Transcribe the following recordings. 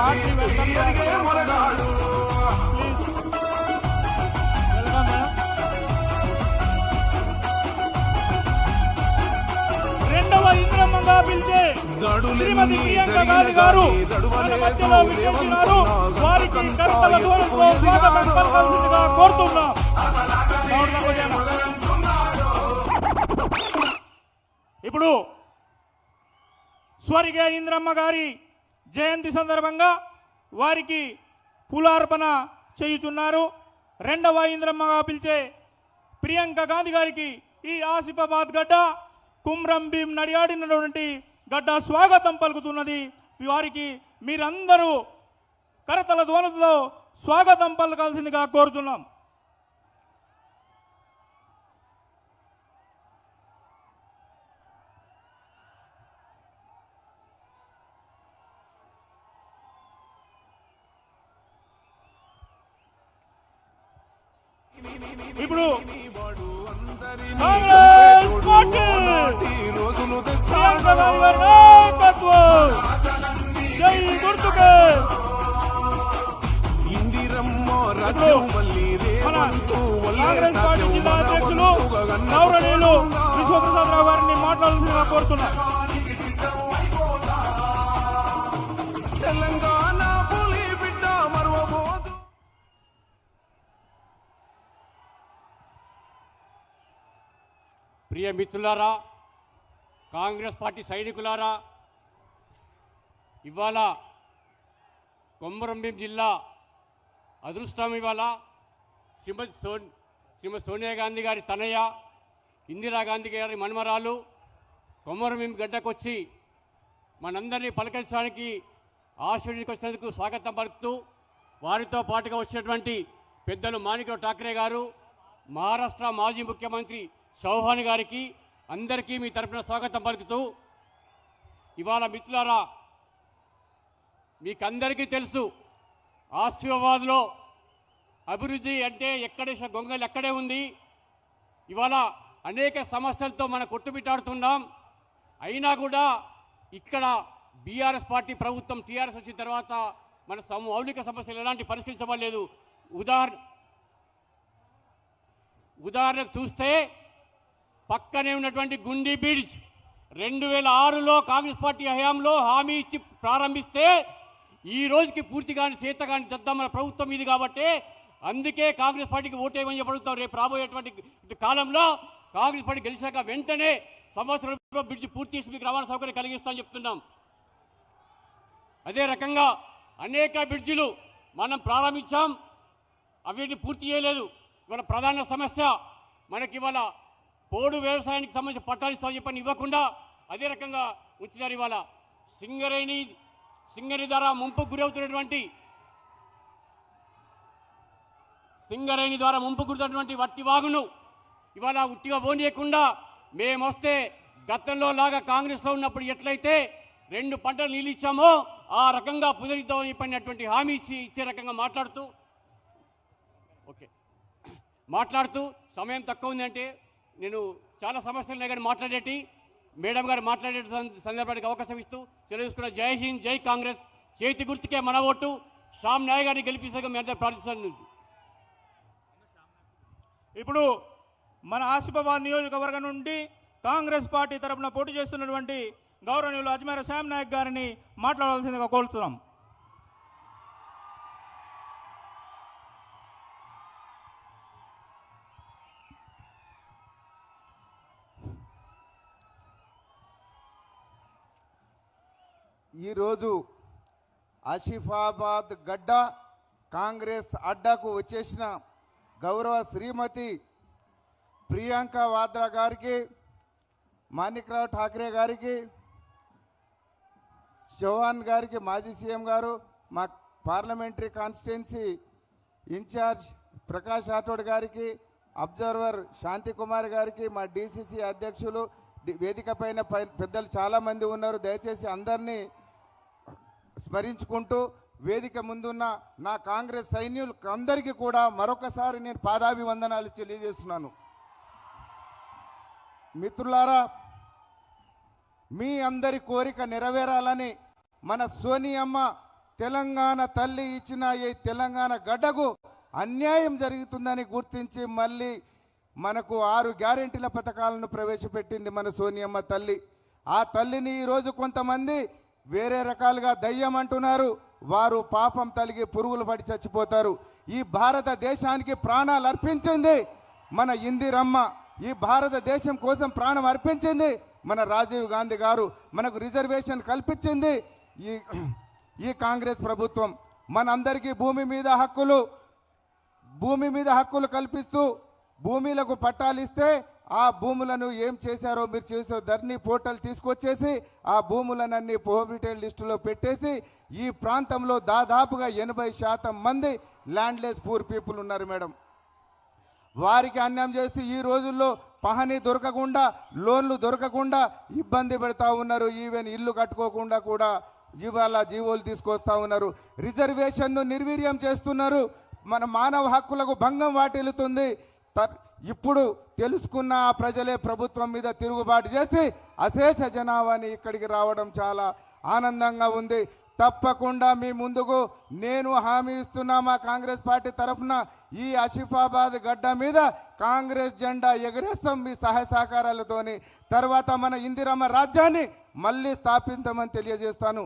రెండవ ఇంద్రమ్మగా పిలిచే శ్రీమతి ప్రియాంక గాంధీ గారు మన మధ్యలో విచ్చేసినారు. వారికి కర్తల దూరంతో స్వాగతం పలకాల్సిందిగా కోరుతున్నాం. ఇప్పుడు స్వర్గీయ ఇంద్రమ్మ గారి జయంతి సందర్భంగా వారికి పూలార్పణ చేయుచున్నారు. రెండవ ఇంద్రమ్మగా పిలిచే ప్రియాంక గాంధీ గారికి ఈ ఆసిఫాబాద్ గడ్డ కుమ్రం భీం నడియాడినటువంటి గడ్డ స్వాగతం పలుకుతున్నది. వారికి మీరందరూ కరతల ధ్వనులతో స్వాగతం పలకాల్సిందిగా కోరుతున్నాం. ఇప్పుడు కాంగ్రెస్ పార్టీ జై గుర్తుకే కాంగ్రెస్ పార్టీ జిల్లా అధ్యక్షులు గౌరవనీయులు విశ్వప్రసాదరావు గారిని మాట్లాడాల్సిందిగా కోరుతున్నారు. ప్రియ మిత్రులారా, కాంగ్రెస్ పార్టీ సైనికులారా, ఇవాళ కొమరంభీం జిల్లా అదృష్టం. ఇవాళ శ్రీమతి సోనియా గాంధీ గారి తనయ్య ఇందిరాగాంధీ గారి మన్మరాలు కొమరంభీం గడ్డకొచ్చి మనందరినీ పలకరించడానికి ఆశీర్వదించుకొచ్చినందుకు స్వాగతం పలుకుతూ, వారితో పాటుగా వచ్చినటువంటి పెద్దలు మాణిక్రావు ఠాక్రే గారు, మహారాష్ట్ర మాజీ ముఖ్యమంత్రి చౌహాన్ గారికి అందరికీ మీ తరపున స్వాగతం పలుకుతూ, ఇవాళ మిత్రులారా మీకందరికీ తెలుసు ఆసిఫాబాద్లో అభివృద్ధి అంటే ఎక్కడే గొంగలు ఎక్కడే ఉంది. ఇవాళ అనేక సమస్యలతో మనం కొట్టుమిట్టాడుతున్నాం. అయినా కూడా ఇక్కడ బీఆర్ఎస్ పార్టీ ప్రభుత్వం టీఆర్ఎస్ వచ్చిన తర్వాత మన మౌలిక సమస్యలు ఎలాంటి పరిష్కరించబడలేదు. ఉదాహరణకు చూస్తే పక్కనే ఉన్నటువంటి గుండి బ్రిడ్జ్ 2006లో కాంగ్రెస్ పార్టీ హయాంలో హామీ ఇచ్చి ప్రారంభిస్తే ఈ రోజుకి పూర్తిగాని చేతగాని దద్దమ్మల ప్రభుత్వం ఇది. కాబట్టి అందుకే కాంగ్రెస్ పార్టీకి ఓటేయమని చెప్పడుతాం. రేపు రాబోయేటువంటి కాలంలో కాంగ్రెస్ పార్టీ గెలిచాక వెంటనే సంవత్సరంలో బ్రిడ్జ్ పూర్తి చేసి మీకు రవాణా సౌకర్యం కలిగిస్తామని చెప్తున్నాం. అదే రకంగా అనేక బ్రిడ్జిలు మనం ప్రారంభించాం, అవిటిని పూర్తి చేయలేదు. ఇవాళ ప్రధాన సమస్య మనకి ఇవాళ పోడు వ్యవసాయానికి సంబంధించి పట్టాలు ఇస్తామని చెప్పని ఇవ్వకుండా అదే రకంగా ఉంచుతారు. ఇవాళ సింగరేణి ద్వారా ముంపుకు గురవుతున్నటువంటి వట్టి వాగును ఇవాళ ఉట్టిగా పోనీయకుండా మేమొస్తే గతంలో లాగా కాంగ్రెస్లో ఉన్నప్పుడు ఎట్లయితే 2 పంటలు నీళ్ళు ఇచ్చామో ఆ రకంగా పునరుద్ధరణ చెప్పినటువంటి హామీ ఇచ్చే రకంగా మాట్లాడుతూ సమయం తక్కువ ఉందంటే నేను చాలా సమస్యలు కానీ మాట్లాడేటి మేడం గారు మాట్లాడే సందర్భానికి అవకాశం ఇస్తూ సెలవుకున్న జై హింద్, జై కాంగ్రెస్, చేతి గుర్తుకే మన ఓటు, శ్యామ్ నాయ్ గారిని గెలిపిస్తాగా మీ అందరూ ప్రార్థిస్తాను. ఇప్పుడు మన ఆసిఫాబాద్ నియోజకవర్గం నుండి కాంగ్రెస్ పార్టీ తరఫున పోటీ చేస్తున్నటువంటి గౌరవనీయులు అజ్మేర శ్యామ్ నాయక్ గారిని మాట్లాడాల్సిందిగా కోరుతున్నాం. ఈరోజు ఆసిఫాబాద్ గడ్డ కాంగ్రెస్ అడ్డాకు వచ్చేసిన గౌరవ శ్రీమతి ప్రియాంక వాద్రా గారికి, మాణిక్రావు ఠాక్రే గారికి, చౌహాన్ గారికి, మాజీ సీఎం గారు, మా parliamentary constituency in charge Prakash Rathod గారికి, అబ్జర్వర్ శాంతి కుమార్ గారికి, మా డీసీసీ అధ్యక్షులు, వేదిక పైన పెద్దలు చాలామంది ఉన్నారు. దయచేసి అందరినీ స్మరించుకుంటూ వేదిక ముందున్న నా కాంగ్రెస్ సైన్యులకు అందరికీ కూడా మరొకసారి నేను పాదాభివందనాలు తెలియజేస్తున్నాను. మిత్రులారా, మీ అందరి కోరిక నెరవేరాలని మన సోనియమ్మ తెలంగాణ తల్లి ఇచ్చిన ఈ తెలంగాణ గడ్డకు అన్యాయం జరుగుతుందని గుర్తించి మళ్ళీ మనకు 6 గ్యారెంటీల పథకాలను ప్రవేశపెట్టింది మన సోనియమ్మ తల్లి. ఆ తల్లిని ఈరోజు కొంతమంది వేరే రకాలుగా దయ్యం అంటున్నారు. వారు పాపం తలిగి పురుగులు పడి చచ్చిపోతారు. ఈ భారతదేశానికి ప్రాణాలు అర్పించింది మన ఇందిరమ్మ. ఈ భారతదేశం కోసం ప్రాణం అర్పించింది మన రాజీవ్ గాంధీ గారు. మనకు రిజర్వేషన్ కల్పించింది ఈ కాంగ్రెస్ ప్రభుత్వం. మనందరికీ భూమి మీద హక్కులు కల్పిస్తూ భూమిలకు పట్టాలు ఇస్తే ఆ భూములను ఏం చేశారో మీరు చేసే ధర్నీ పోర్టల్ తీసుకొచ్చేసి ఆ భూములనన్నీ ప్రోహిబిటెడ్ లిస్టులో పెట్టేసి ఈ ప్రాంతంలో దాదాపుగా 80% మంది ల్యాండ్లెస్ పూర్ పీపుల్ ఉన్నారు మేడం. వారికి అన్యాయం చేస్తూ ఈ రోజుల్లో పహని దొరకకుండా లోన్లు దొరకకుండా ఇబ్బంది పెడతా ఉన్నారు. ఈవెన్ ఇల్లు కట్టుకోకుండా కూడా ఇవాళ జీవోలు తీసుకొస్తా ఉన్నారు. రిజర్వేషన్ను నిర్వీర్యం చేస్తున్నారు. మన మానవ హక్కులకు భంగం వాటిల్లుతుంది. ఇప్పుడు తెలుసుకున్న ఆ ప్రజలే ప్రభుత్వం మీద తిరుగుబాటు చేసి అశేష జనాభాని ఇక్కడికి రావడం చాలా ఆనందంగా ఉంది. తప్పకుండా మీ ముందుకు నేను హామీ ఇస్తున్నా, మా కాంగ్రెస్ పార్టీ తరఫున ఈ ఆసిఫాబాద్ గడ్డ మీద కాంగ్రెస్ జెండా ఎగరేస్తాం మీ సహాయ సహకారాలతోని. తర్వాత మన ఇందిరమ్మ రాజ్యాన్ని మళ్ళీ స్థాపించమని తెలియజేస్తాను.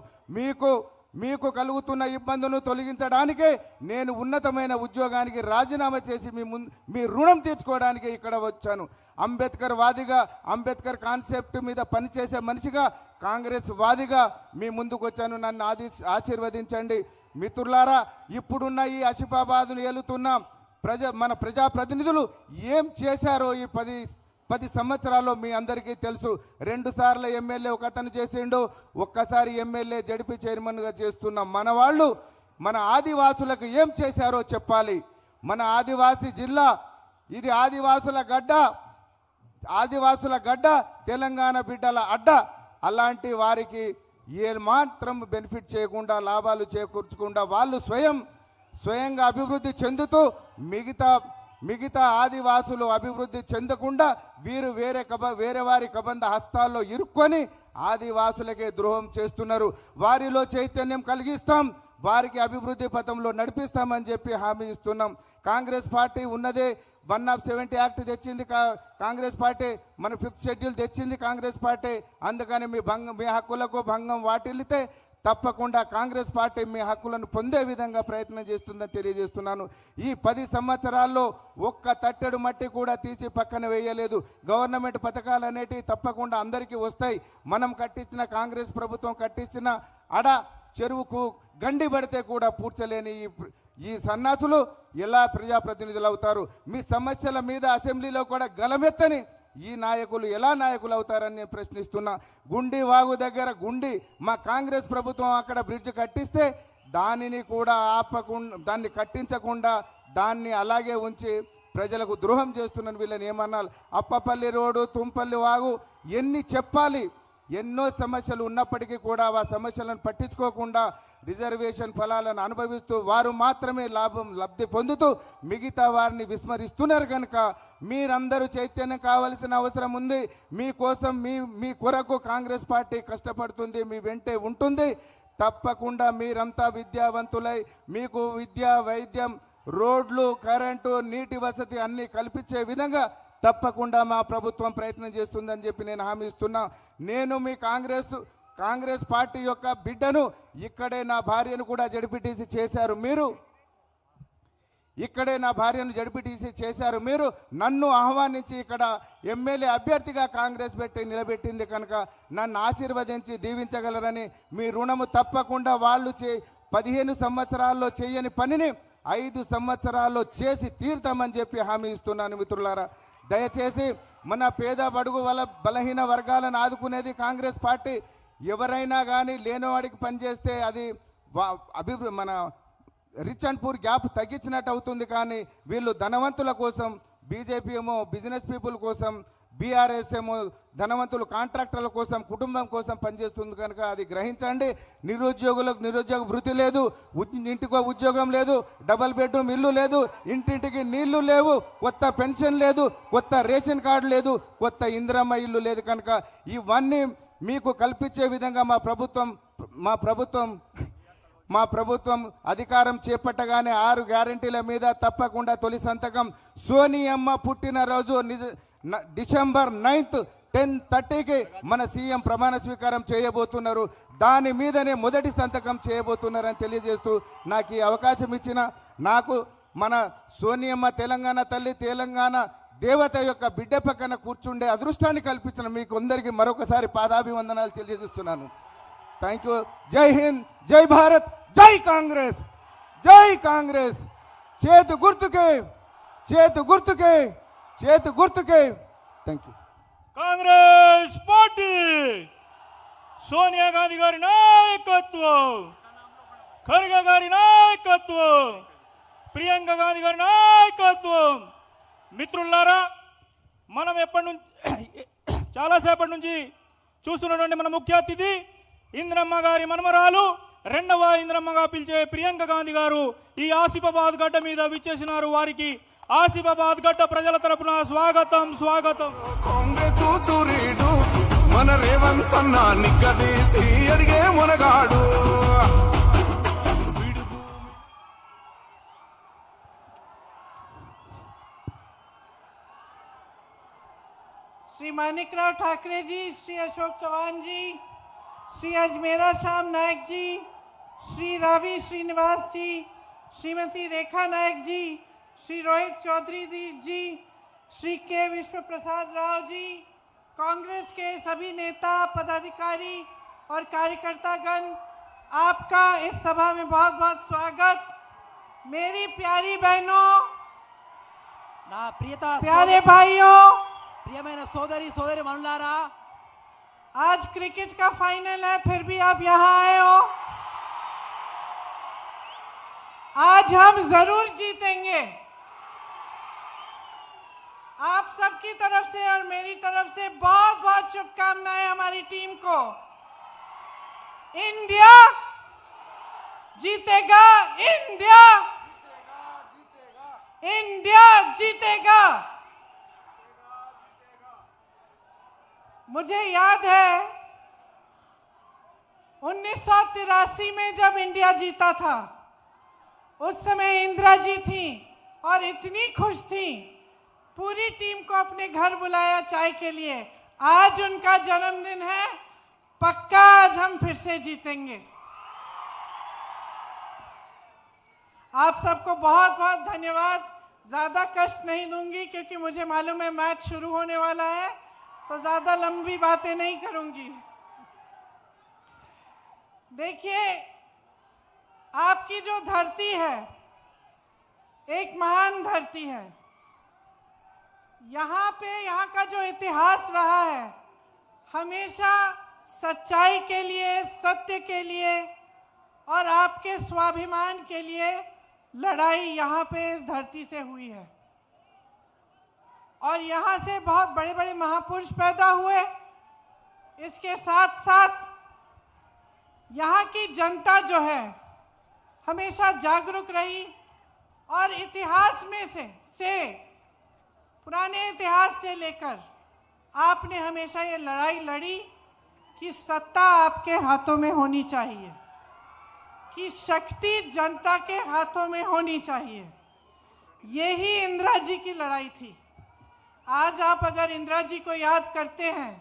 మీకు కలుగుతున్న ఇబ్బందులను తొలగించడానికే నేను ఉన్నతమైన ఉద్యోగానికి రాజీనామా చేసి మీ రుణం తీర్చుకోవడానికి ఇక్కడ వచ్చాను. అంబేద్కర్ వాదిగా, అంబేద్కర్ కాన్సెప్ట్ మీద పనిచేసే మనిషిగా, కాంగ్రెస్ వాదిగా మీ ముందుకు వచ్చాను. నన్ను ఆశీర్వదించండి మిత్రులారా. ఇప్పుడున్న ఈ ఆసిఫాబాద్ను ఏలుతున్న మన ప్రజాప్రతినిధులు ఏం చేశారో ఈ 10 సంవత్సరాల్లో మీ అందరికీ తెలుసు. 2 సార్లు ఎమ్మెల్యే ఒక అతను చేసిండు, ఒక్కసారి ఎమ్మెల్యే జడిపి చైర్మన్గా చేస్తున్న మన వాళ్ళు మన ఆదివాసులకు ఏం చేశారో చెప్పాలి. మన ఆదివాసీ జిల్లా ఇది ఆదివాసుల గడ్డ, తెలంగాణ బిడ్డల అడ్డ. అలాంటి వారికి ఏ మాత్రం బెనిఫిట్ చేయకుండా, లాభాలు చేకూర్చకుండా వాళ్ళు స్వయంగా అభివృద్ధి చెందుతూ మిగతా ఆదివాసులు అభివృద్ధి చెందకుండా వీరు వేరే వారి కబంధ హస్తాల్లో ఇరుక్కొని ఆదివాసులకే ద్రోహం చేస్తున్నారు. వారిలో చైతన్యం కలిగిస్తాం, వారికి అభివృద్ధి పథంలో నడిపిస్తామని చెప్పి హామీ ఇస్తున్నాం. కాంగ్రెస్ పార్టీ ఉన్నదే 170 యాక్ట్ తెచ్చింది కాంగ్రెస్ పార్టీ, మన 5th షెడ్యూల్ తెచ్చింది కాంగ్రెస్ పార్టీ. అందుకని మీ హక్కులకు భంగం వాటిల్లితే తప్పకుండా కాంగ్రెస్ పార్టీ మీ హక్కులను పొందే విధంగా ప్రయత్నం చేస్తుందని తెలియజేస్తున్నాను. ఈ 10 సంవత్సరాల్లో ఒక్క తట్టెడు మట్టి కూడా తీసి పక్కన వేయలేదు. గవర్నమెంట్ పథకాలు అనేటివి తప్పకుండా అందరికీ వస్తాయి. మనం కట్టించిన కాంగ్రెస్ ప్రభుత్వం కట్టించిన చెరువుకు గండి పడితే కూడా పూడ్చలేని ఈ సన్నాసులు ఎలా ప్రజాప్రతినిధులు అవుతారు? మీ సమస్యల మీద అసెంబ్లీలో కూడా గలమెత్తని ఈ నాయకులు ఎలా నాయకులు అవుతారని నేను ప్రశ్నిస్తున్నా. గుండి వాగు దగ్గర మా కాంగ్రెస్ ప్రభుత్వం అక్కడ బ్రిడ్జ్ కట్టిస్తే దానిని కూడా దాన్ని కట్టించకుండా దాన్ని అలాగే ఉంచి ప్రజలకు ద్రోహం చేస్తున్నాను. వీళ్ళని ఏమన్నాను? అప్పపల్లి రోడ్డు, తుంపల్లి వాగు ఎన్ని చెప్పాలి? ఎన్నో సమస్యలు ఉన్నప్పటికీ కూడా ఆ సమస్యలను పట్టించుకోకుండా రిజర్వేషన్ ఫలాలను అనుభవిస్తూ వారు మాత్రమే లబ్ధి పొందుతూ మిగతా వారిని విస్మరిస్తున్నారు. కనుక మీరందరూ చైతన్యం కావాల్సిన అవసరం ఉంది. మీకోసం మీ కొరకు కాంగ్రెస్ పార్టీ కష్టపడుతుంది, మీ వెంటే ఉంటుంది. తప్పకుండా మీరంతా విద్యావంతులై మీకు విద్య, వైద్యం, రోడ్లు, కరెంటు, నీటి వసతి అన్నీ కల్పించే విధంగా తప్పకుండా మా ప్రభుత్వం ప్రయత్నం చేస్తుందని చెప్పి నేను హామీ ఇస్తున్నా. నేను మీ కాంగ్రెస్ పార్టీ యొక్క బిడ్డను. ఇక్కడే నా భార్యను కూడా జడ్పీటీసీ చేశారు మీరు. నన్ను ఆహ్వానించి ఇక్కడ ఎమ్మెల్యే అభ్యర్థిగా కాంగ్రెస్ నిలబెట్టింది కనుక నన్ను ఆశీర్వదించి దీవించగలరని, మీ రుణము తప్పకుండా వాళ్ళు 15 సంవత్సరాల్లో చేయని పనిని 5 సంవత్సరాల్లో చేసి తీరుతామని చెప్పి హామీ ఇస్తున్నాను. మిత్రులారా, దయచేసి మన పేద బడుగు బలహీన వర్గాలను ఆదుకునేది కాంగ్రెస్ పార్టీ. ఎవరైనా కానీ లేనివాడికి పనిచేస్తే అది మన రిచ్ అండ్ పూర్ గ్యాప్ తగ్గించినట్టు అవుతుంది. కానీ వీళ్ళు ధనవంతుల కోసం, బీజేపీ ఏమో బిజినెస్ పీపుల్ కోసం, బీఆర్ఎస్ ఏమో ధనవంతులు కాంట్రాక్టర్ల కోసం, కుటుంబం కోసం పనిచేస్తుంది. కనుక అది గ్రహించండి. నిరుద్యోగులకు నిరుద్యోగ వృత్తి లేదు, ఇంటికో ఉద్యోగం లేదు, డబల్ బెడ్రూమ్ ఇల్లు లేదు, ఇంటింటికి నీళ్లు లేవు, కొత్త పెన్షన్ లేదు, కొత్త రేషన్ కార్డు లేదు, కొత్త ఇందిరమ్మ ఇల్లు లేదు. కనుక ఇవన్నీ మీకు కల్పించే విధంగా మా ప్రభుత్వం మా ప్రభుత్వం అధికారం చేపట్టగానే 6 గ్యారెంటీల మీద తప్పకుండా తొలి సంతకం సోనియమ్మ పుట్టినరోజు డిసెంబర్ 9th 10:30కి మన సీఎం ప్రమాణ స్వీకారం చేయబోతున్నారు. దాని మీదనే మొదటి సంతకం చేయబోతున్నారని తెలియజేస్తూ నాకు ఈ అవకాశం ఇచ్చిన నాకు మన సోనియమ్మ తెలంగాణ తల్లి, తెలంగాణ దేవత యొక్క బిడ్డ పక్కన కూర్చుండే అదృష్టాన్ని కల్పించిన మీకు అందరికీ మరొకసారి పాదాభివందనాలు తెలియజేస్తున్నాను. Thank you. జై హింద్, జై భారత్, జై కాంగ్రెస్, జై కాంగ్రెస్. చేతు గుర్తుకే, చేతు గుర్తుకే, చేతు గుర్తుకే. Thank you. Congress party, Sonia Gandhi గారి నాయకత్వం, ఖర్గే గారి నాయకత్వం, ప్రియాంక గాంధీ గారి నాయకత్వం. మిత్రులారా, మనం ఎప్పటి నుంచి చాలాసేపటి నుంచి చూస్తున్నటువంటి మన ముఖ్య అతిథి ఇంద్రమ్మ గారి మనమరాలు, 2వ ఇంద్రమ్మగా పిలిచే ప్రియాంక గాంధీ గారు ఈ ఆసిఫాబాద్ గడ్డ మీద విచ్చేసినారు. వారికి ఆసిఫాబాద్ గడ్డ ప్రజల తరపున స్వాగతం, స్వాగతం. కాంగ్రెస్ సూర్యుడు మన రేవంత్ అన్న నిగ్గదీసి అడిగే మునగాడు. श्री मानिकराव ठाकरे जी, श्री अशोक चौहान जी, श्री अजमेरा श्याम नायक जी, श्री रावी श्रीनिवास जी, श्रीमती रेखा नायक जी, श्री रोहित चौधरी जी, श्री के विश्व प्रसाद राव जी, कांग्रेस के सभी नेता, पदाधिकारी और कार्यकर्तागण, आपका इस सभा में बहुत बहुत स्वागत। मेरी प्यारी बहनों, నా ప్రియత प्यारे भाइयों, ప్రియమైన సోదరి సోదరి మనులారా, आज क्रिकेट का फाइनल है, फिर भी आप यहाँ आए हो। आज हम जरूर जीतेंगे। आप सबकी तरफ से और मेरी तरफ से बहुत बहुत शुभकामनाएं हमारी टीम को। इंडिया जीतेगा, इंडिया इंडिया जीतेगा। मुझे याद है 1983 में जब इंडिया जीता था, उस समय इंदिरा जी थी और इतनी खुश थी, पूरी टीम को अपने घर बुलाया चाय के लिए। आज उनका जन्मदिन है, पक्का आज हम फिर से जीतेंगे। आप सबको बहुत बहुत धन्यवाद। ज़्यादा कष्ट नहीं दूंगी क्योंकि मुझे मालूम है मैच शुरू होने वाला है, तो ज़्यादा लंबी बातें नहीं करूंगी। देखिए, आपकी जो धरती है एक महान धरती है। यहाँ पे यहाँ का जो इतिहास रहा है, हमेशा सच्चाई के लिए, सत्य के लिए और आपके स्वाभिमान के लिए लड़ाई यहाँ पे इस धरती से हुई है। और यहाँ से बहुत बड़े बड़े महापुरुष पैदा हुए। इसके साथ साथ यहाँ की जनता जो है हमेशा जागरूक रही और इतिहास में से पुराने इतिहास से लेकर आपने हमेशा ये लड़ाई लड़ी कि सत्ता आपके हाथों में होनी चाहिए, कि शक्ति जनता के हाथों में होनी चाहिए। यही इंदिरा जी की लड़ाई थी। आज आप अगर इंदिरा जी को याद करते हैं,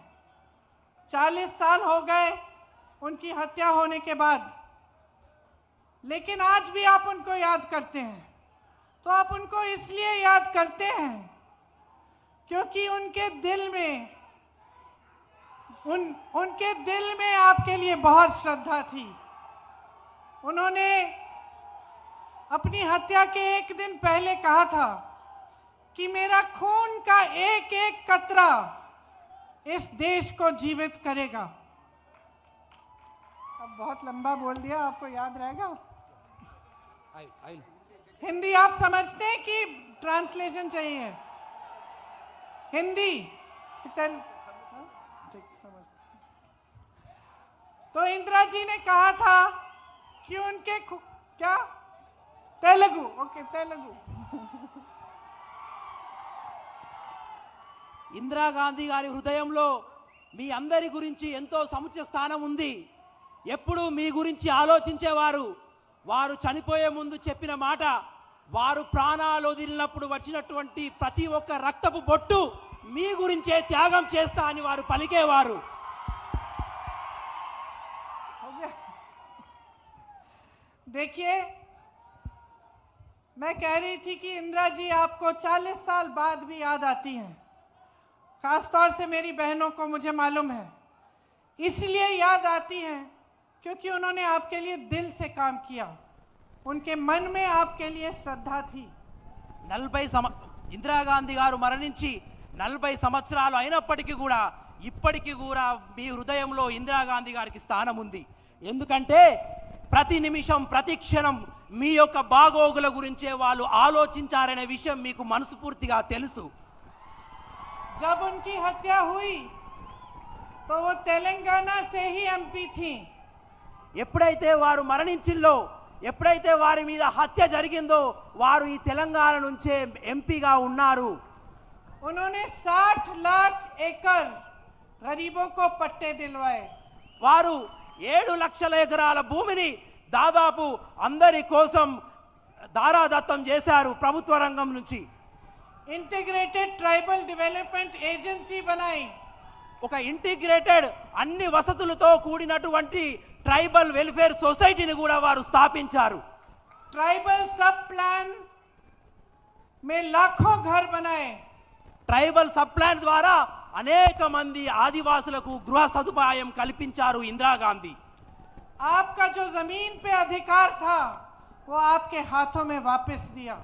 40 साल हो गए उनकी हत्या होने के बाद, लेकिन आज भी आप उनको याद करते हैं। तो आप उनको इसलिए याद करते हैं क्योंकि उनके दिल में आपके लिए बहुत श्रद्धा थी। उन्होंने अपनी हत्या के एक दिन पहले कहा था कि मेरा खून का एक एक कतरा इस देश को जीवित करेगा। अब बहुत लंबा बोल दिया, आपको याद रहेगा? हिंदी आप समझते हैं कि ट्रांसलेशन चाहिए? हिंदी ठीक समझते। तो इंदिरा जी ने कहा था कि उनके क्या तेलुगु, ओके तेलुगु। ఇందిరాగాంధీ గారి హృదయంలో మీ అందరి గురించి ఎంతో సముచిత స్థానం ఉంది. ఎప్పుడు మీ గురించి ఆలోచించేవారు. వారు చనిపోయే ముందు చెప్పిన మాట, వారు ప్రాణాలు వదిలినప్పుడు వచ్చినటువంటి ప్రతి ఒక్క రక్తపు బొట్టు మీ గురించే త్యాగం చేస్తా అని వారు పలికేవారు. देखिए, मैं कह रही थी कि इंदिरा जी आपको 40 साल बाद भी याद आती हैं, खासतौर से मेरी बहनों को मुझे मालूम है। इसलिए याद आती हैं क्योंकि उन्होंने आपके लिए दिल से काम किया, उनके मन में आपके लिए श्रद्धा थी। 40 ఇందిరాగాంధీ గారు మరణించి 40 సంవత్సరాలు అయినప్పటికీ కూడా ఇప్పటికీ కూడా మీ హృదయంలో ఇందిరాగాంధీ గారికి స్థానం ఉంది. ఎందుకంటే ప్రతి నిమిషం ప్రతి క్షణం మీ యొక్క బాగోగుల గురించే వాళ్ళు ఆలోచించారనే విషయం మీకు మనస్ఫూర్తిగా తెలుసు. जब उनकी हत्या हुई तो वो तेलंगाना से ही एमपी थी। ఎప్పుడైతే వారు మరణించిందో, ఎప్పుడైతే వారి మీద హత్య జరిగిందో వారు ఈ తెలంగాణ నుంచే ఎంపీగా ఉన్నారు. उन्होंने 60 लाख एकड़ गरीबों को पट्टे दिलवाए। వారు 7 లక్షల ఎకరాల భూమిని దాదాపు అందరి కోసం దారాదత్తం చేశారు ప్రభుత్వ రంగం నుంచి. इंटीग्रेटेड ट्राइबल डेवलपमेंट एजेंसी बनाई। ఒక ఇంటిగ్రేటెడ్ అన్ని వసతులతో కూడినటువంటి ట్రైబల్ వెల్ఫేర్ సొసైటీని కూడా వారు స్థాపించారు. ट्राइबल सब प्लान में लाखों घर बनाए। ట్రైబల్ సబ్ ప్లాన్ ద్వారా అనేక మంది ఆదివాసులకు గృహ సదుపాయం కల్పించారు ఇందిరాగాంధీ. आपका जो जमीन पे अधिकार था वो आपके हाथों में वापस दिया।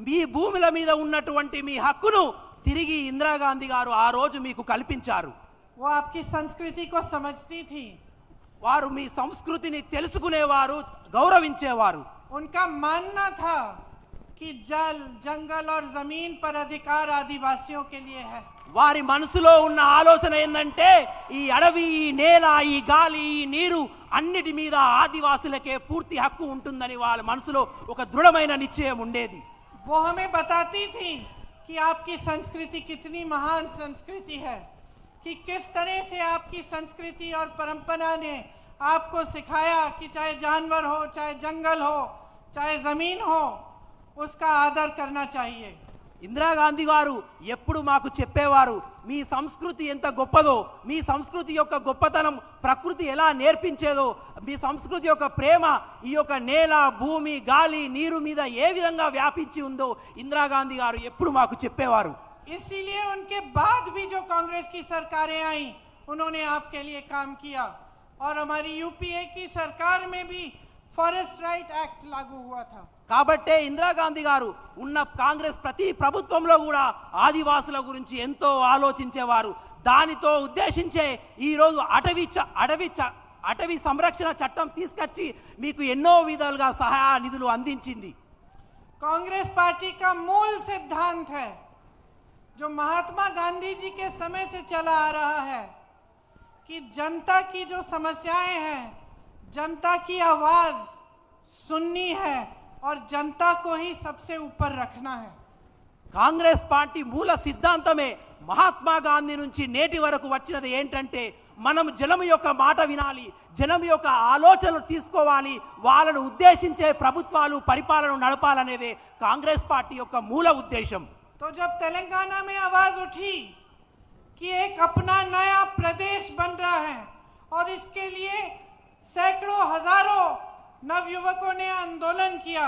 మీ భూముల మీద ఉన్నటువంటి మీ హక్కును తిరిగి ఇందిరాగాంధీ గారు ఆ రోజు మీకు కల్పించారు. वो आपकी संस्कृति को समझती थी। వారు మీ సంస్కృతిని తెలుసుకునేవారు, గౌరవించేవారు. उनका मानना था कि जल, जंगल और जमीन पर अधिकार आदिवासियों के लिए है। వారి మనసులో ఉన్న ఆలోచన ఏంటంటే ఈ అడవి, ఈ నేల, ఈ గాలి, ఈ నీరు అన్నిటి మీద ఆదివాసులకే పూర్తి హక్కు ఉంటుందని వాళ్ళ మనసులో ఒక దృఢమైన నిశ్చయం ఉండేది. वो हमें बताती थी कि आपकी संस्कृति कितनी महान संस्कृति है, कि किस तरह से आपकी संस्कृति और परंपरा ने आपको सिखाया कि चाहे जानवर हो, चाहे जंगल हो, चाहे जमीन हो, उसका आदर करना चाहिए। ఇందిరాగాంధీ గారు ఎప్పుడు మాకు చెప్పేవారు, మీ సంస్కృతి ఎంత గొప్పదో, మీ సంస్కృతి యొక్క గొప్పతనం ప్రకృతి ఎలా నేర్పించేదో, మీ సంస్కృతి యొక్క ప్రేమ ఈ యొక్క నేల, భూమి, గాలి, నీరు మీద ఏ విధంగా వ్యాపించి ఉందో ఇందిరాగాంధీ గారు ఎప్పుడు మాకు చెప్పేవారు. इसीलिए उनके बाद भी जो कांग्रेस की सरकारें आई उन्होंने आपके लिए काम किया, और हमारी यूपीए की सरकार में भी फॉरेस्ट राइट एक्ट लागू हुआ था। కాబట్టే ఇందిరాగాంధీ గారు ఉన్న కాంగ్రెస్ ప్రతి ప్రభుత్వంలో కూడా ఆదివాసుల గురించి ఎంతో ఆలోచించేవారు. దానితో ఉద్దేశించే ఈరోజు అటవీ సంరక్షణ చట్టం తీసుకొచ్చి మీకు ఎన్నో విధాలుగా సహాయ నిధులు అందించింది. कांग्रेस पार्टी का मूल सिद्धांत है जो महात्मा गांधी जी के समय से चला आ रहा है कि जनता की जो समस्याएं हैं, जनता की आवाज सुननी है और जनता को ही सबसे ऊपर रखना है। కాంగ్రెస్ పార్టీ మూల సిద్ధాంతమే మహాత్మా గాంధీ నుంచి నేటి వరకు వచ్చినది ఏంటంటే మనం జనం యొక్క మాట వినాలి, జనం యొక్క ఆలోచనలు తీసుకోవాలి, వాళ్ళను ఉద్దేశించే ప్రభుత్వాలు పరిపాలన నడపాలనేదే కాంగ్రెస్ పార్టీ యొక్క మూల ఉద్దేశం. तो जब तेलंगाना में आवाज उठी कि एक अपना नया प्रदेश बन रहा है और इसके लिए सैकड़ों हजारों नवयुवकों ने आंदोलन किया,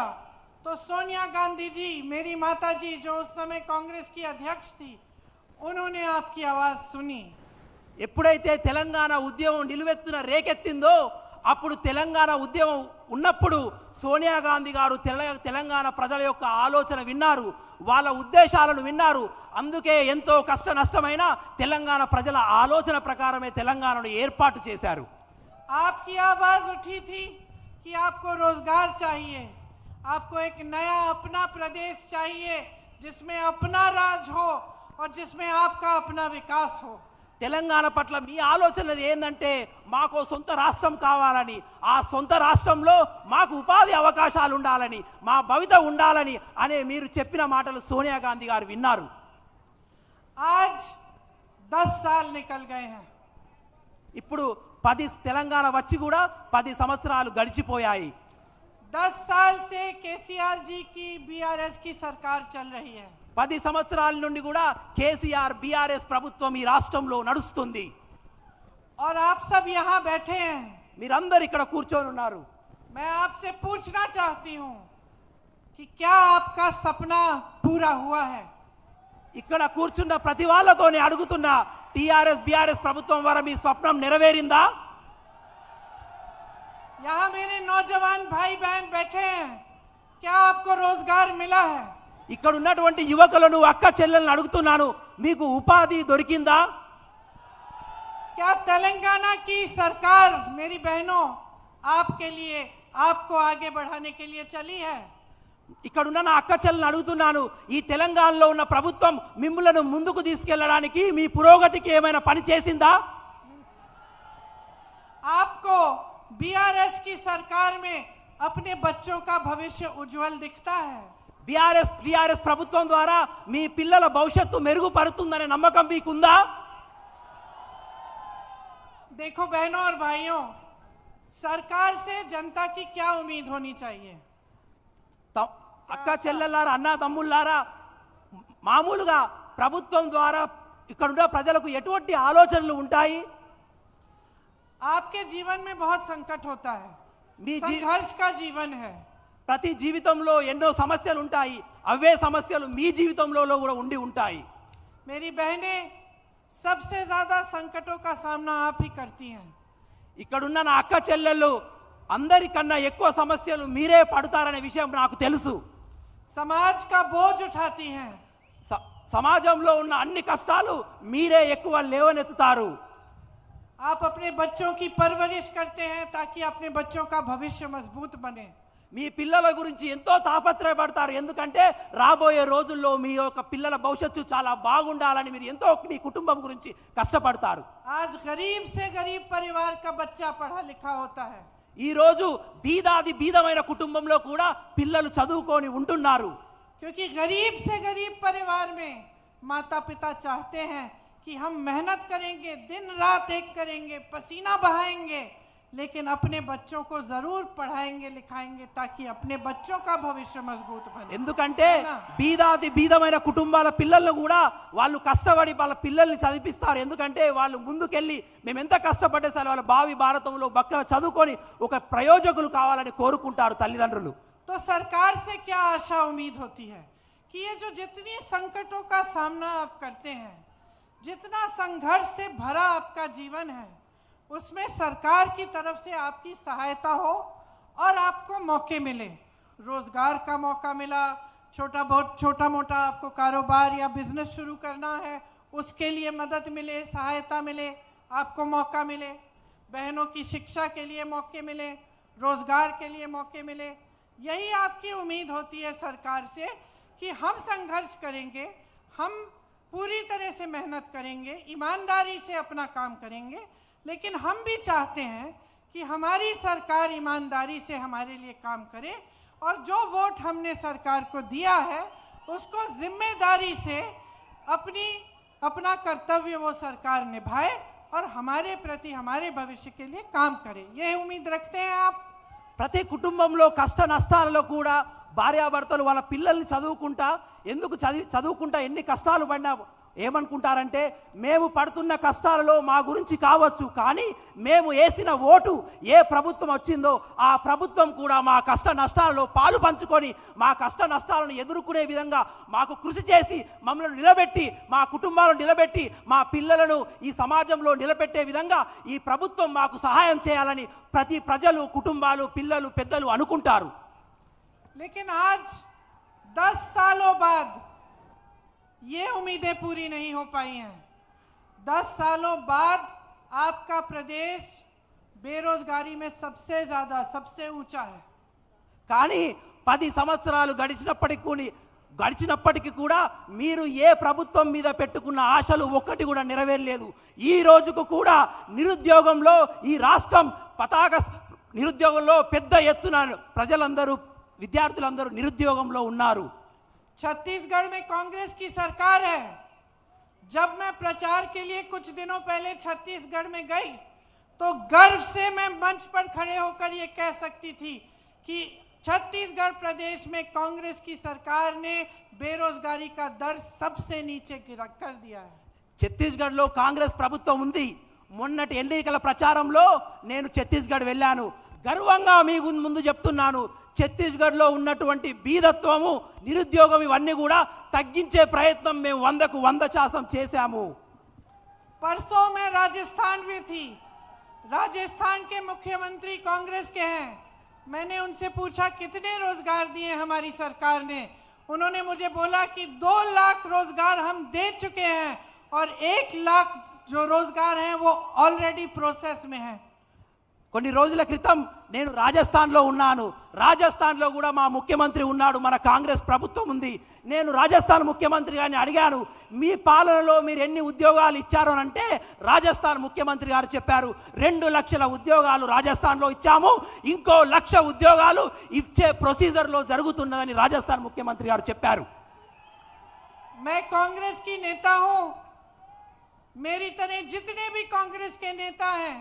तो सोनिया गांधी जी, मेरी माता जी जो उस समय कांग्रेस की अध्यक्ष थी, उन्होंने आपकी आवाज सुनी। ఎప్పుడైతే తెలంగాణ ఉద్యమం నిలువెత్తున రేకెత్తిందో అప్పుడు తెలంగాణ ఉద్యమం ఉన్నప్పుడు సోనియా గాంధీ గారు తెలంగాణ ప్రజల యొక్క ఆలోచన విన్నారు, వాళ్ళ ఉద్దేశాలను విన్నారు. అందుకే ఎంతో కష్ట నష్టమైన తెలంగాణ ప్రజల ఆలోచన ప్రకారమే తెలంగాణను ఏర్పాటు చేశారు. आपकी आवाज उठी थी कि आपको रोजगार चाहिए, आपको एक नया अपना प्रदेश चाहिए जिसमें अपना राज हो और जिसमें आपका अपना विकास हो। తెలంగాణ పట్ల మీ ఆలోచన ఏంటంటే మాకు సొంత రాష్ట్రం కావాలని, ఆ సొంత రాష్ట్రంలో మాకు ఉపాధి అవకాశాలు ఉండాలని, మా భవిత ఉండాలని అనే మీరు చెప్పిన మాటలు సోనియా గాంధీ గారు విన్నారు. आज 10 साल निकल गए हैं। ఇప్పుడు 10 తెలంగాణ వచ్చి కూడా 10 సంవత్సరాలు గడిచిపోయాయి. 10 साल से केसीआर जी की बीआरएस की सरकार चल रही है 10 సంవత్సరాల నుండి కూడా కేసీఆర్ బీఆర్ఎస్ ప్రభుత్వం ఈ రాష్ట్రంలో నడుస్తుంది. और आप सब यहाँ बैठे हैं. మీరందరూ ఇక్కడ కూర్చొని ఉన్నారు. मैं आपसे पूछना चाहती हूँ कि क्या आपका सपना पूरा हुआ है? ఇక్కడ కూర్చున్న ప్రతి వాళ్ళతోనే అడుగుతున్నా, టీఆర్ఎస్ బీఆర్ఎస్ ప్రభుత్వం ద్వారా మీ స్వప్నం నెరవేరిందా? यहाँ मेरे नौजवान भाई बहन बैठे हैं, क्या आपको रोजगार मिला है? ఇక్కడ ఉన్నటువంటి యువకులను అక్క చెల్లెలను అడుగుతున్నాను, మీకు ఉపాధి దొరికిందా? क्या तेलंगाना की सरकार मेरी बहनों आपके लिए, आपको आगे बढ़ाने के लिए चली है? ఇక్కడ ఉన్న నా అక్క చెల్లెలను అడుగుతున్నాను, ఈ తెలంగాణలో ఉన్న ప్రభుత్వం మిమ్మల్ని ముందుకు తీసుకెళ్లడానికి మీ పురోగతికి ఏమైనా పని చేసిందా? आपको बीआरएस की सरकार में अपने बच्चों का भविष्य उज्जवल दिखता है? టీఆర్ఎస్ ప్రభుత్వం ద్వారా మీ పిల్లల భవిష్యత్తు మెరుగుపడుతుందనే నమ్మకం మీకుందా? देखो बहनों और भाइयों, सरकार से जनता की क्या उम्मीद होनी चाहिए? అక్క చెల్లెలారా, అన్న తమ్ముళ్ళారా, మామూలుగా ప్రభుత్వం ద్వారా ఇక్కడున్న ప్రజలకు ఎటువంటి ఆలోచనలు ఉంటాయి? आपके जीवन में बहुत संकट होता है, మీ संघर्ष का जीवन है. ప్రతి జీవితంలో ఎన్నో సమస్యలు ఉంటాయి. అవే సమస్యలు మీ జీవితంలో కూడా ఉండి ఉంటాయి. मेरी बहनें सबसे ज्यादा संकटों का सामना आप ही करती हैं. ఇక్కడున్న నా అక్క చెల్లెళ్ళు అందరికన్నా ఎక్కువ సమస్యలు మీరే పడతారనే విషయం నాకు తెలుసు. समाज का बोझ उठाती हैं. సమాజంలో ఉన్న అన్ని కష్టాలు మీరే ఎక్కువ లేవనెత్తుతారు. आप अपने बच्चों की परवरिश करते हैं ताकि अपने बच्चों का भविष्य मजबूत बने. మీ పిల్లల గురించి ఎంతో తాపత్రయపడతారు, ఎందుకంటే రాబోయే రోజుల్లో మీ యొక్క పిల్లల భవిష్యత్తు చాలా బాగుండాలని మీరు ఎంతో మీ కుటుంబం గురించి కష్టపడతారు. आज गरीब से गरीब परिवार का बच्चा पढ़ा लिखा होता है. ఈ రోజు బీదాది బీదమైన కుటుంబంలో కూడా పిల్లలు చదువుకొని ఉంటున్నారు. क्योंकि गरीब से गरीब परिवार में माता पिता चाहते हैं कि हम मेहनत करेंगे, दिन रात एक करेंगे, पसीना बहाएंगे, लेकिन अपने बच्चों को जरूर पढ़ाएंगे लिखाएंगे ताकि अपने बच्चों का भविष्य मजबूत बने. ఎందుకంటే బీదాది బీదమైన కుటుంబాల పిల్లలను కూడా వాళ్ళు కష్టపడి వాళ్ళ పిల్లల్ని చదివిస్తారు. ఎందుకంటే వాళ్ళు ముందుకెళ్ళి మేము ఎంత కష్టపడ్డే సరే వాళ్ళ భావి భారతంలో బక్కన చదువుకొని ఒక ప్రయోజకులు కావాలని కోరుకుంటారు తల్లిదండ్రులు. तो सरकार से क्या आशा उम्मीद होती है कि ये जो जितनी संकटों का सामना आप करते हैं, जितना संघर्ष से भरा आपका जीवन है, उसमें सरकार की तरफ से आपकी सहायता हो और आपको मौके मिले. रोजगार का मौका मिला, छोटा मोटा आपको कारोबार या बिजनेस शुरू करना है, उसके लिए मदद मिले, सहायता मिले, आपको मौका मिले. बहनों की शिक्षा के लिए मौके मिले, रोजगार के लिए मौके मिले. यही आपकी उम्मीद होती है सरकार से कि हम संघर्ष करेंगे, हम पूरी तरह से मेहनत करेंगे, ईमानदारी से अपना काम करेंगे, लेकिन हम भी चाहते हैं कि हमारी सरकार ईमानदारी से हमारे लिए काम करे और जो वोट हमने सरकार को दिया है उसको जिम्मेदारी से अपना कर्तव्य वो सरकार निभाए और हमारे प्रति हमारे भविष्य के लिए काम करे. ये उम्मीद रखते हैं आप? ప్రతి కుటుంబంలో కష్ట నష్టాలలో కూడా భార్యాభర్తలు వాళ్ళ పిల్లల్ని చదువుకుంటా ఎన్ని కష్టాలు పడినా ఏమనుకుంటారంటే మేము పడుతున్న కష్టాలలో మా గురించి కావచ్చు, కానీ మేము వేసిన ఓటు ఏ ప్రభుత్వం వచ్చిందో ఆ ప్రభుత్వం కూడా మా కష్ట నష్టాలలో పాలు పంచుకొని మా కష్ట నష్టాలను ఎదుర్కొనే విధంగా మాకు కృషి చేసి మమ్మల్ని నిలబెట్టి మా కుటుంబాలను నిలబెట్టి మా పిల్లలను ఈ సమాజంలో నిలబెట్టే విధంగా ఈ ప్రభుత్వం మాకు సహాయం చేయాలని ప్రతి ప్రజలు, కుటుంబాలు, పిల్లలు, పెద్దలు అనుకుంటారు. लेकिन आज 10 सालों बाद ये उम्मीदें पूरी नहीं हो पाई हैं. 10 सालों बाद आपका प्रदेश बेरोजगारी में सबसे ज्यादा, सबसे ऊंचा है. కానీ 10 సంవత్సరాలు గడిచినప్పటికీ కూడా మీరు ఏ ప్రభుత్వం మీద పెట్టుకున్న ఆశలు ఒక్కటి కూడా నెరవేరలేదు. ఈ రోజుకు కూడా నిరుద్యోగంలో ఈ రాష్ట్రం నిరుద్యోగంలో పెద్ద ఎత్తున ప్రజలందరూ, విద్యార్థులందరూ నిరుద్యోగంలో ఉన్నారు. छत्तीसगढ़ में कांग्रेस की सरकार है. जब मैं प्रचार के लिए कुछ दिनों पहले छत्तीसगढ़ में गई तो गर्व से मैं मंच पर खड़े होकर ये कह सकती थी कि छत्तीसगढ़ प्रदेश में कांग्रेस की सरकार ने बेरोजगारी का दर सबसे नीचे गिरा कर दिया है। ఛత్తీస్గఢ్లో కాంగ్రెస్ ప్రభుత్వం ఉంది. మొన్నటి ఎన్నికల ప్రచారంలో నేను ఛత్తీస్గఢ్ వెళ్ళాను. గర్వంగా మీ ముందు చెప్తున్నాను, ఛత్తీస్గఢ్లో ఉన్నటువంటి బీదత్వము, నిరుద్యోగం ఇవన్నీ కూడా తగ్గించే ప్రయత్నం మేము 100కు 100% చేశాము. परसों मैं राजस्थान में थी। राजस्थान के मुख्यमंत्री कांग्रेस के हैं। मैंने उनसे पूछा कितने रोजगार दिए हमारी सरकार ने। उन्होंने मुझे बोला कि 2 लाख रोजगार हम दे चुके हैं और 1 लाख जो रोजगार हैं वो ऑलरेडी प्रोसेस में है। కొన్ని రోజుల క్రితం నేను రాజస్థాన్లో ఉన్నాను. రాజస్థాన్లో కూడా మా ముఖ్యమంత్రి ఉన్నాడు, మన కాంగ్రెస్ ప్రభుత్వం ఉంది. నేను రాజస్థాన్ ముఖ్యమంత్రి గారిని అడిగాను, మీ పాలనలో మీరు ఎన్ని ఉద్యోగాలు ఇచ్చారు అని అంటే రాజస్థాన్ ముఖ్యమంత్రి గారు చెప్పారు, 2 లక్షల ఉద్యోగాలు రాజస్థాన్లో ఇచ్చాము, ఇంకో 1 లక్ష ఉద్యోగాలు ఇచ్చే ప్రొసీజర్లో జరుగుతున్నదని రాజస్థాన్ ముఖ్యమంత్రి గారు చెప్పారు. मैं कांग्रेस की नेता हूं। मेरी तरह जितने भी कांग्रेस के नेता हैं,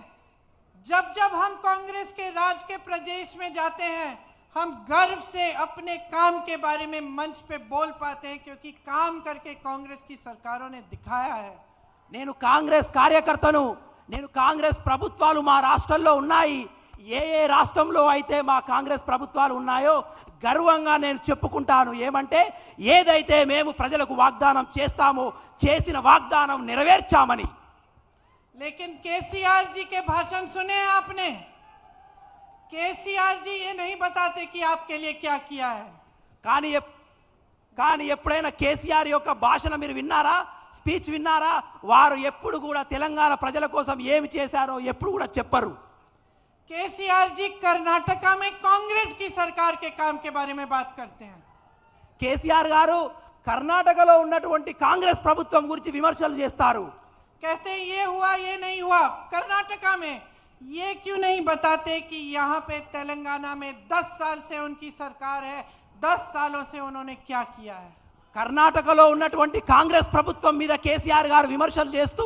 जब जब हम कांग्रेस के राज के प्रदेश में जाते हैं, हम गर्व से अपने काम के बारे में मंच पे बोल पाते हैं, क्योंकि काम करके कांग्रेस की सरकारों ने दिखाया है। నేను కాంగ్రెస్ కార్యకర్తను. నేను కాంగ్రెస్ ప్రభుత్వాలు మా రాష్ట్రంలో ఉన్నాయి. ఏ రాష్ట్రంలో అయితే మా కాంగ్రెస్ ప్రభుత్వాలు ఉన్నాయో గర్వంగా నేను చెప్పుకుంటాను. ఏమంటే ఏదైతే మేము ప్రజలకు వాగ్దానం చేస్తామో చేసిన వాగ్దానం నెరవేర్చామని. लेकिन केसीआर जी के भाषण सुने आपने? केसीआर जी ये नहीं बताते कि आपके लिए क्या किया है। కానీ ఎప్పుడైనా కేసీఆర్ యొక్క భాషణ మీరు విన్నారా? స్పీచ్ విన్నారా? వారు ఎప్పుడు కూడా తెలంగాణ ప్రజల కోసం ఏమి చేశారో ఎప్పుడు కూడా చెప్పరు. केसीआर जी कर्नाटका में कांग्रेस की सरकार के काम के बारे में बात करते हैं। కేసీఆర్ గారు కర్ణాటకలో ఉన్నటువంటి కాంగ్రెస్ ప్రభుత్వం గురించి విమర్శలు చేస్తారు. कहते हैं ये हुआ ये नहीं हुआ। कर्नाटका में ये क्यों नहीं बताते कि यहाँ पे तेलंगाना में 10 साल से उनकी सरकार है, 10 सालों से उन्होंने क्या किया है। కర్ణాటకలో ఉన్నటువంటి కాంగ్రెస్ ప్రభుత్వం మీద కేసీఆర్ గారు విమర్శలు చేస్తూ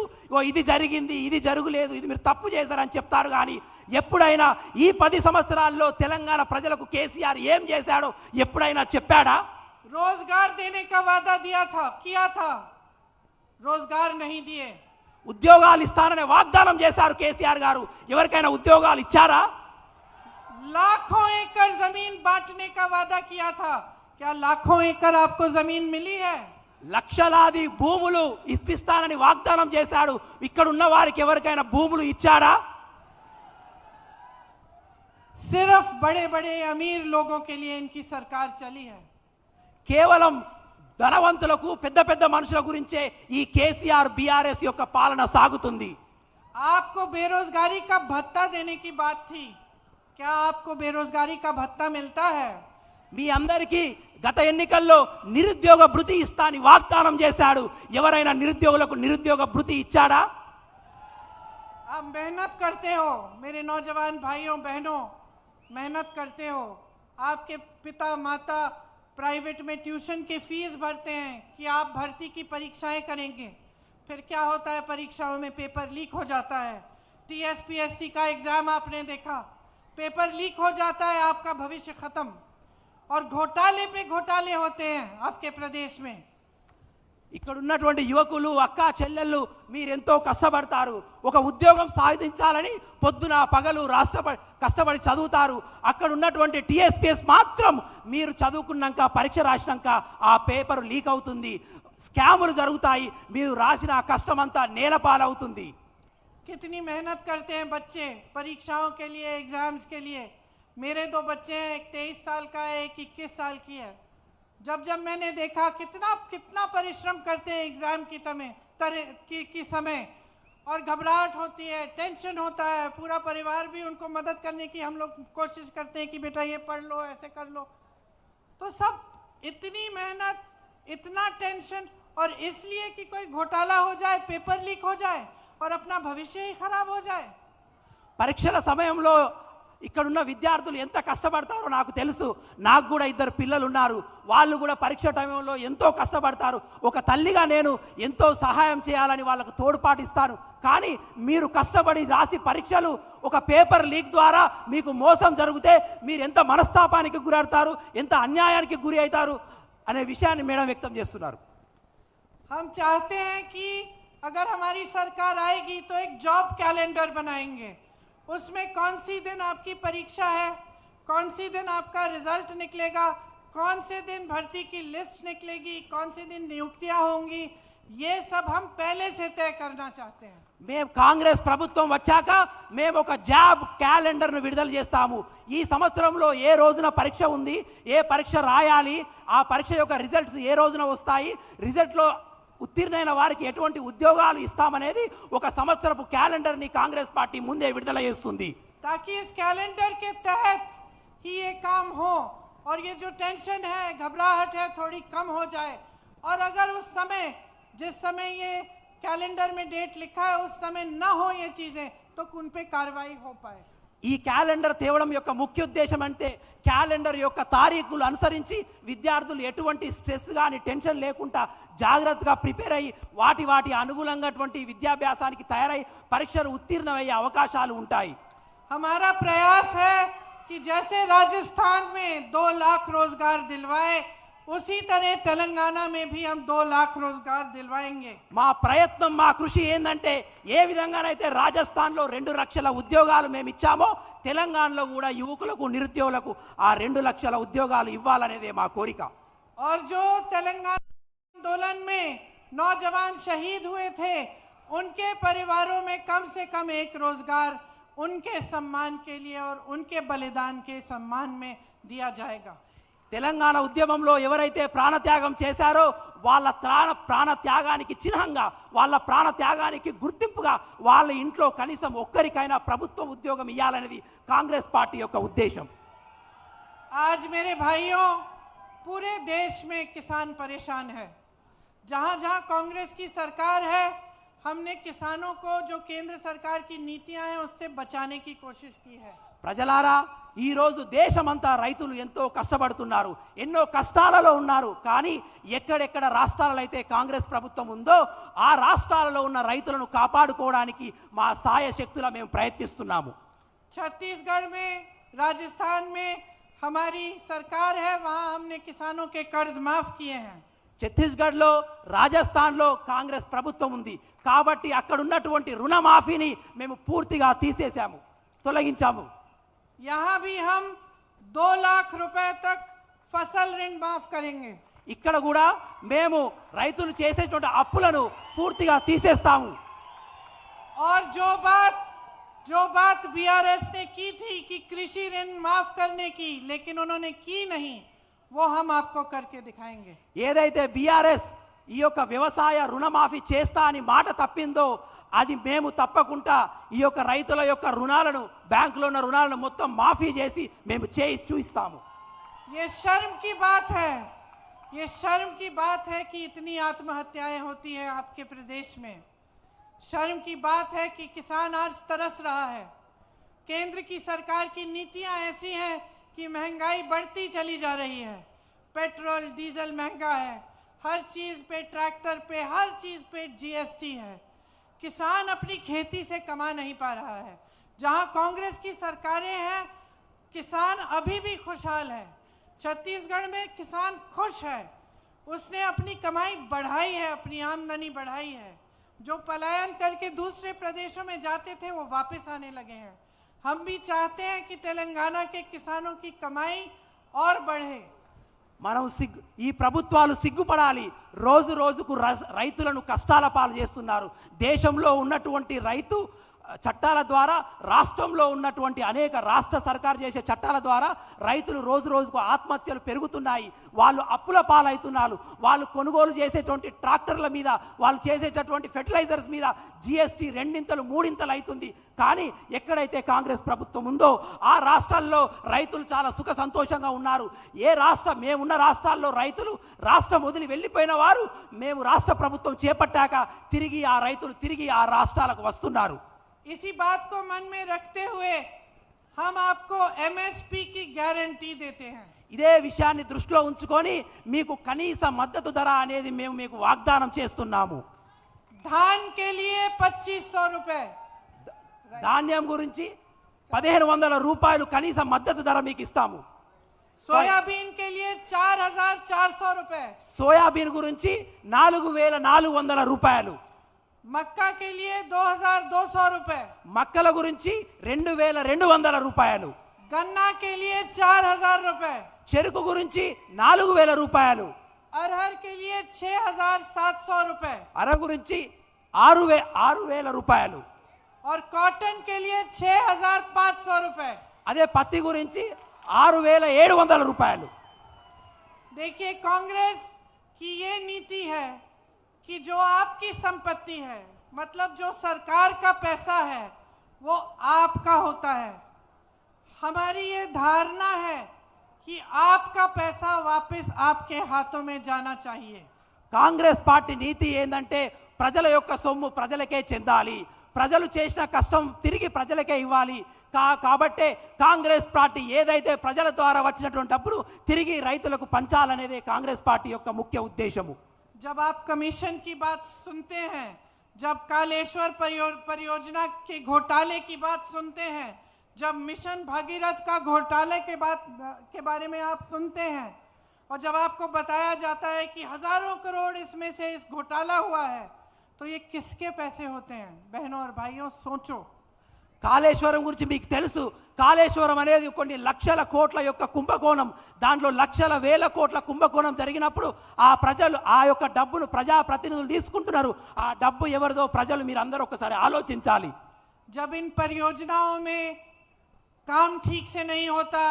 ఇది జరిగింది, ఇది జరగలేదు, ఇది మీరు తప్పు చేశారని చెప్తారు. కానీ ఎప్పుడైనా ఈ 10 సంవత్సరాల్లో తెలంగాణ ప్రజలకు కేసీఆర్ ఏం చేశాడో ఎప్పుడైనా చెప్పాడా? रोजगार देने का वादा किया था, रोजगार नहीं दिए। ఉద్యోగాలు ఇస్తాననే వాగ్దానం చేశారు కేసీఆర్ గారు. ఎవరికైనా ఉద్యోగాలు ఇచ్చారా? लाखों एकड़ जमीन बांटने का वादा किया था, क्या लाखों एकड़ आपको जमीन मिली है? లక్షలాది భూములు ఇప్పిస్తానని వాగ్దానం చేశాడు. ఇక్కడ ఉన్న వారికి ఎవరికైనా భూములు ఇచ్చాడా? सिर्फ बड़े बड़े अमीर लोगों के लिए इनकी सरकार चली है। కేవలం ధనవంతులకు పెద్ద పెద్ద మనుషుల గురించే ఈ కేసీఆర్ బీఆర్ఎస్ యొక్క పాలన సాగుతుంది. आपको बेरोजगारी का भत्ता देने की बात थी, क्या आपको बेरोजगारी का भत्ता मिलता है? మీ అందరికీ గత ఎన్నికల్లో నిరుద్యోగ భృతి ఇస్తా అని వాగ్దానం చేశాడు. ఎవరైనా నిరుద్యోగులకు నిరుద్యోగ భృతి ఇచ్చాడా? आप मेहनत करते हो मेरे नौजवान भाइयों बहनों, मेहनत करते हो। आपके पिता माता प्राइवेट में ट्यूशन की फीस भरते हैं कि आप भर्ती की परीक्षाएं करेंगे, फिर क्या होता है, परीक्षाओं में पेपर लीक हो जाता है। टीएसपीएससी का एग्जाम आपने देखा, पेपर लीक हो जाता है, आपका भविष्य खत्म। और घोटाले पे घोटाले होते हैं आपके प्रदेश में। ఇక్కడ ఉన్నటువంటి యువకులు, అక్క చెల్లెళ్ళు మీరెంతో కష్టపడతారు. ఒక ఉద్యోగం సాధించాలని పొద్దున పగలు కష్టపడి చదువుతారు. అక్కడ ఉన్నటువంటి టీఎస్పీఎస్ మాత్రం మీరు చదువుకున్నాక పరీక్ష రాసినాక ఆ పేపర్ లీక్ అవుతుంది, స్కాములు జరుగుతాయి, మీరు రాసిన ఆ కష్టం అంతా నేలపాలవుతుంది. कितनी मेहनत करते हैं बच्चे परीक्षाओं के लिए, एग्जाम्स के लिए। मेरे 2 बच्चे हैं, एक 23 साल का है, एक 21 साल की है। जब मैंने देखा कितना परिश्रम करते हैं एग्जाम की समय, और घबराहट होती है, टेंशन होता है। पूरा परिवार भी उनको मदद करने की हम लोग कोशिश करते हैं कि बेटा ये पढ़ लो, ऐसे कर लो। तो सब इतनी मेहनत, इतना टेंशन, और इसलिए कि कोई घोटाला हो जाए, पेपर लीक हो जाए और अपना भविष्य ही खराब हो जाए। పరీక్షల సమయంలో ఇక్కడున్న విద్యార్థులు ఎంత కష్టపడతారో నాకు తెలుసు. నాకు కూడా 2 పిల్లలు ఉన్నారు. వాళ్ళు కూడా పరీక్ష టైంలో ఎంతో కష్టపడతారు. ఒక తల్లిగా నేను ఎంతో సహాయం చేయాలని వాళ్ళకు తోడ్పాటిస్తాను. కానీ మీరు కష్టపడి రాసి పరీక్షలు ఒక పేపర్ లీక్ ద్వారా మీకు మోసం జరిగితే మీరు ఎంత మనస్తాపానికి గురవుతారు, ఎంత అన్యాయానికి గురి అవుతారు అనే విషయాన్ని మేడం వ్యక్తం చేస్తున్నారు. हम चाहते हैं कि अगर हमारी सरकार आएगी तो एक जॉब कैलेंडर बनाएंगे। उसमें कौन सी दिन आपकी परीक्षा है, कौन सी दिन आपका रिजल्ट निकलेगा, कौन से दिन भर्ती की लिस्ट निकलेगी, कौन से दिन नियुक्तियां होंगी, ये सब हम पहले से तय करना चाहते हैं। మేము కాంగ్రెస్ ప్రభుత్వం వచ్చాక మేము ఒక జాబ్ క్యాలెండర్ను విడుదల చేస్తాము. ఈ సంవత్సరంలో ఏ రోజున పరీక్ష ఉంది, ఏ పరీక్ష రాయాలి, ఆ పరీక్ష యొక్క రిజల్ట్స్ ఏ రోజున వస్తాయి, రిజల్ట్లో ఉత్తీర్ణైన వారికి ఎటువంటి ఉద్యోగాలు ఇస్తామనేది ఒక సంవత్సరపు క్యాలెండర్ని కాంగ్రెస్ పార్టీ ముందే విడుదల చేస్తుంది. ताकि इस कैलेंडर के तहत ही ये काम हो और ये जो टेंशन है, घबराहट है, थोड़ी कम हो जाए। और अगर उस समय जिस समय ये कैलेंडर में डेट लिखा है उस समय न हो ये चीज़ें तो उन पे कार्रवाई हो पाए। ఈ క్యాలెండర్ తేవడం యొక్క ముఖ్య ఉద్దేశం అంటే క్యాలెండర్ యొక్క తారీఖులు అనుసరించి విద్యార్థులు ఎటువంటి స్ట్రెస్ కానీ టెన్షన్ లేకుండా జాగ్రత్తగా ప్రిపేర్ అయ్యి వాటి అనుగుణంగాటువంటి విద్యాభ్యాసానికి తయారై పరీక్షలు ఉత్తీర్ణమయ్యే అవకాశాలు ఉంటాయి. हमारा प्रयास है कि जैसे राजस्थान में 2 लाख रोजगार दिलवाए उसी तरह तेलंगाना में भी हम 2 लाख रोजगार दिलवाएंगे। మా ప్రయత్నం, మా కృషి ఏంటంటే ఏ విధంగానైతే రాజస్థాన్లో 2 లక్షల ఉద్యోగాలు మేము ఇచ్చామో తెలంగాణలో కూడా యువకులకు నిరుద్యోగులకు ఆ 2 లక్షల ఉద్యోగాలు ఇవ్వాలనేదే మా కోరిక. और जो तेलंगाना आंदोलन में नौजवान शहीद हुए थे उनके परिवारों में कम से कम 1 रोजगार उनके सम्मान के लिए और उनके बलिदान के सम्मान में दिया जाएगा। తెలంగాణ ఉద్యమంలో ఎవరైతే ప్రాణత్యాగం చేశారో వాళ్ళ ప్రాణత్యాగానికి చిహ్నంగా, వాళ్ళ ప్రాణత్యాగానికి గుర్తింపుగా వాళ్ళ ఇంట్లో కనీసం ఒక్కరికైనా ప్రభుత్వ ఉద్యోగం ఇవ్వాలనేది కాంగ్రెస్ పార్టీ యొక్క ఉద్దేశం. आज मेरे भाइयों, पूरे देश में किसान परेशान है। जहाँ जहाँ कांग्रेस की सरकार है हमने किसानों को जो केंद्र सरकार की नीतियां हैं उससे बचाने की कोशिश की है। ప్రజలారా, ఈరోజు దేశమంతా రైతులు ఎంతో కష్టపడుతున్నారు, ఎన్నో కష్టాలలో ఉన్నారు. కానీ ఎక్కడెక్కడ రాష్ట్రాలలో అయితే కాంగ్రెస్ ప్రభుత్వం ఉందో ఆ రాష్ట్రాలలో ఉన్న రైతులను కాపాడుకోవడానికి మా సాయశక్తుల మేము ప్రయత్నిస్తున్నాము. छत्तीसगढ़ में, राजस्थान में हमारी सरकार है, वहाँ हमने किसानों के कर्ज माफ किए हैं। ఛత్తీస్గఢ్లో, రాజస్థాన్లో కాంగ్రెస్ ప్రభుత్వం ఉంది కాబట్టి అక్కడ ఉన్నటువంటి రుణమాఫీని మేము పూర్తిగా తీసేశాము, తొలగించాము. यहाँ भी हम 2 लाख रुपए तक फसल ऋण माफ करेंगे। ఇక్కడ కూడా మేము రైతులు చేసేటువంటి అప్పులను పూర్తిగా తీసేస్తాము. और जो बात बीआरएस ने की थी कि कृषि ऋण माफ करने की, लेकिन उन्होंने की नहीं, वो हम आपको करके दिखाएंगे। ఏదైతే బీఆర్ఎస్ ఈ యొక్క వ్యవసాయ రుణమాఫీ చేస్తా అని మాట తప్పిందో అది మేము తప్పకుండా ఈ యొక్క రైతుల యొక్క రుణాలను, బ్యాంకులో ఉన్న రుణాలను మొత్తం మాఫీ చేసి మేము చేసి చూపిస్తాము. ये शर्म की बात है, ये शर्म की बात है कि इतनी आत्महत्याएं होती है आपके प्रदेश में। शर्म की बात है कि किसान आज तरस रहा है। केंद्र की सरकार की नीतियां ऐसी हैं कि महंगाई बढ़ती चली जा रही है। पेट्रोल डीजल महंगा है, हर चीज़ पे, ट्रैक्टर पे, हर चीज़ पे जीएसटी है। किसान अपनी खेती से कमा नहीं पा रहा है। जहां कांग्रेस की सरकारें हैं किसान अभी भी खुशहाल है। छत्तीसगढ़ में किसान खुश है, उसने अपनी कमाई बढ़ाई है, अपनी आमदनी बढ़ाई है। जो पलायन करके दूसरे प्रदेशों में जाते थे वो वापस आने लगे हैं। हम भी चाहते हैं कि तेलंगाना के किसानों की कमाई और बढ़े। మనం ఈ ప్రభుత్వాలు సిగ్గుపడాలి. రోజు రోజుకు రైతులను కష్టాల పాలు చేస్తున్నారు. దేశంలో ఉన్నటువంటి రైతు చట్టాల ద్వారా, రాష్ట్రంలో ఉన్నటువంటి అనేక రాష్ట్ర సర్కారు చేసే చట్టాల ద్వారా రైతులు రోజు రోజుకు ఆత్మహత్యలు పెరుగుతున్నాయి. వాళ్ళు అప్పుల పాలవుతున్నారు. వాళ్ళు కొనుగోలు చేసేటువంటి ట్రాక్టర్ల మీద, వాళ్ళు చేసేటటువంటి ఫెర్టిలైజర్స్ మీద జిఎస్టీ 2 3 అవుతుంది. కానీ ఎక్కడైతే కాంగ్రెస్ ప్రభుత్వం ఉందో ఆ రాష్ట్రాల్లో రైతులు చాలా సుఖ సంతోషంగా ఉన్నారు. మేమున్న రాష్ట్రాల్లో రైతులు రాష్ట్రం వదిలి వెళ్ళిపోయిన వారు మేము రాష్ట్ర ప్రభుత్వం చేపట్టాక తిరిగి ఆ రైతులు తిరిగి ఆ రాష్ట్రాలకు వస్తున్నారు. इसी बात को मन में रखते हुए हम आपको एमएसपी की गारंटी देते हैं। ఇదే విషయాన్ని దృష్టిలో ఉంచుకొని మీకు కనీస మద్దతు ధర అనేది మేము మీకు వాగ్దానం చేస్తున్నాము. धान के लिए 2500 रुपए, ధాన్యం గురించి 1500 రూపాయలు కనీస మద్దతు ధర మీకు ఇస్తాము. सोयाबीन के लिए 4400 रुपए, సోయాబీన్ గురించి 4400 రూపాయలు, मक्का के लिए 2200 रुपए, మక్కల గురించి 2200 రూపాయలు, गन्ना के लिए 4000 रुपए, చెరుకు గురించి 4000 రూపాయలు, अरहर के लिए 6700 रुपए అర గురించి 6000 రూపాయలు, और कॉटन के लिए 6500 रुपए। అదే పత్తి గురించి 6700 రూపాయలు. देखिए, कांग्रेस की ये नीति है कि जो आपकी संपत्ति है, मतलब जो सरकार का पैसा है, वो आपका होता है। हमारी ये धारणा है कि आपका पैसा वापस आपके हाथों में जाना चाहिए। కాంగ్రెస్ పార్టీ నీతి ఏంటంటే ప్రజల యొక్క సొమ్ము ప్రజలకే చెందాలి, ప్రజలు చేసిన కష్టం తిరిగి ప్రజలకే ఇవ్వాలి. కాబట్టే కాంగ్రెస్ పార్టీ ఏదైతే ప్రజల ద్వారా వచ్చినటువంటి డబ్బును తిరిగి రైతులకు పంచాలనేదే కాంగ్రెస్ పార్టీ యొక్క ముఖ్య ఉద్దేశము. जब आप कमीशन की बात सुनते हैं, जब कालेश्वर परियोजना के घोटाले की बात सुनते हैं, जब मिशन भागीरथ का घोटाले के बारे में आप सुनते हैं, और जब आपको बताया जाता है कि हजारों करोड़ इसमें से इस घोटाला हुआ है, तो ये किसके पैसे होते हैं? बहनों और भाइयों, सोचो। కాళేశ్వరం గురించి మీకు తెలుసు. కాళేశ్వరం అనేది కొన్ని లక్షల కోట్ల యొక్క కుంభకోణం. దాంట్లో లక్షల వేల కోట్ల కుంభకోణం జరిగినప్పుడు ఆ ప్రజలు ఆ యొక్క డబ్బును ప్రజాప్రతినిధులు తీసుకుంటున్నారు. ఆ డబ్బు ఎవరిదో ప్రజలు మీరు అందరూ ఒకసారి ఆలోచించాలి. जब इन परियोजनाओं में काम ठीक से नहीं होता,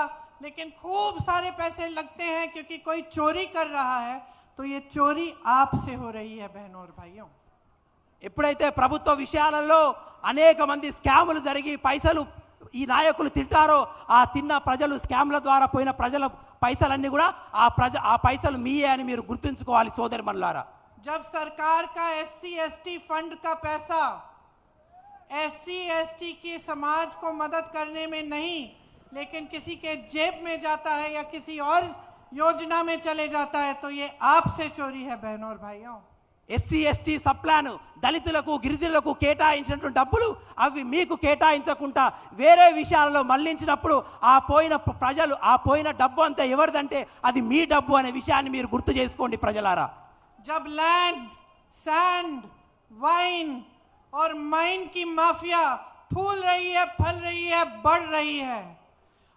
लेकिन खूब सारे पैसे लगते हैं क्योंकि कोई चोरी कर रहा है, तो ये चोरी आपसे हो रही है बहनों और भाइयों। ఎప్పుడైతే ప్రభుత్వ విషయాలలో అనేక మంది స్కాములు జరిగి పైసలు ఈ నాయకులు తింటారో ఆ తిన్న ప్రజలు స్కామ్ల ద్వారా పోయిన ప్రజల పైసలన్నీ కూడా ఆ పైసలు మీయే అని మీరు గుర్తుంచుకోవాలి సోదరిమణులారా. जब सरकार का SC ST फंड का पैसा SC ST की समाज को मदद करने में नहीं, लेकिन किसी के जेब में जाता है या किसी और योजना में चले जाता है, तो ये आपसे चोरी है बहनों और भाइयों। ఎస్సీ ఎస్టీ సబ్ ప్లాన్ దళితులకు గిరిజనులకు కేటాయించినటువంటి డబ్బులు అవి మీకు కేటాయించకుండా వేరే విషయాలలో మళ్లించినప్పుడు ఆ పోయిన ప్రజలు ఆ పోయిన డబ్బు అంతా ఎవరిదంటే అది మీ డబ్బు అనే విషయాన్ని మీరు గుర్తు చేసుకోండి ప్రజలారా. जब लैंड, सैंड, वाइन और माइन की माफिया फूल रही है, फल रही है, बढ़ रही है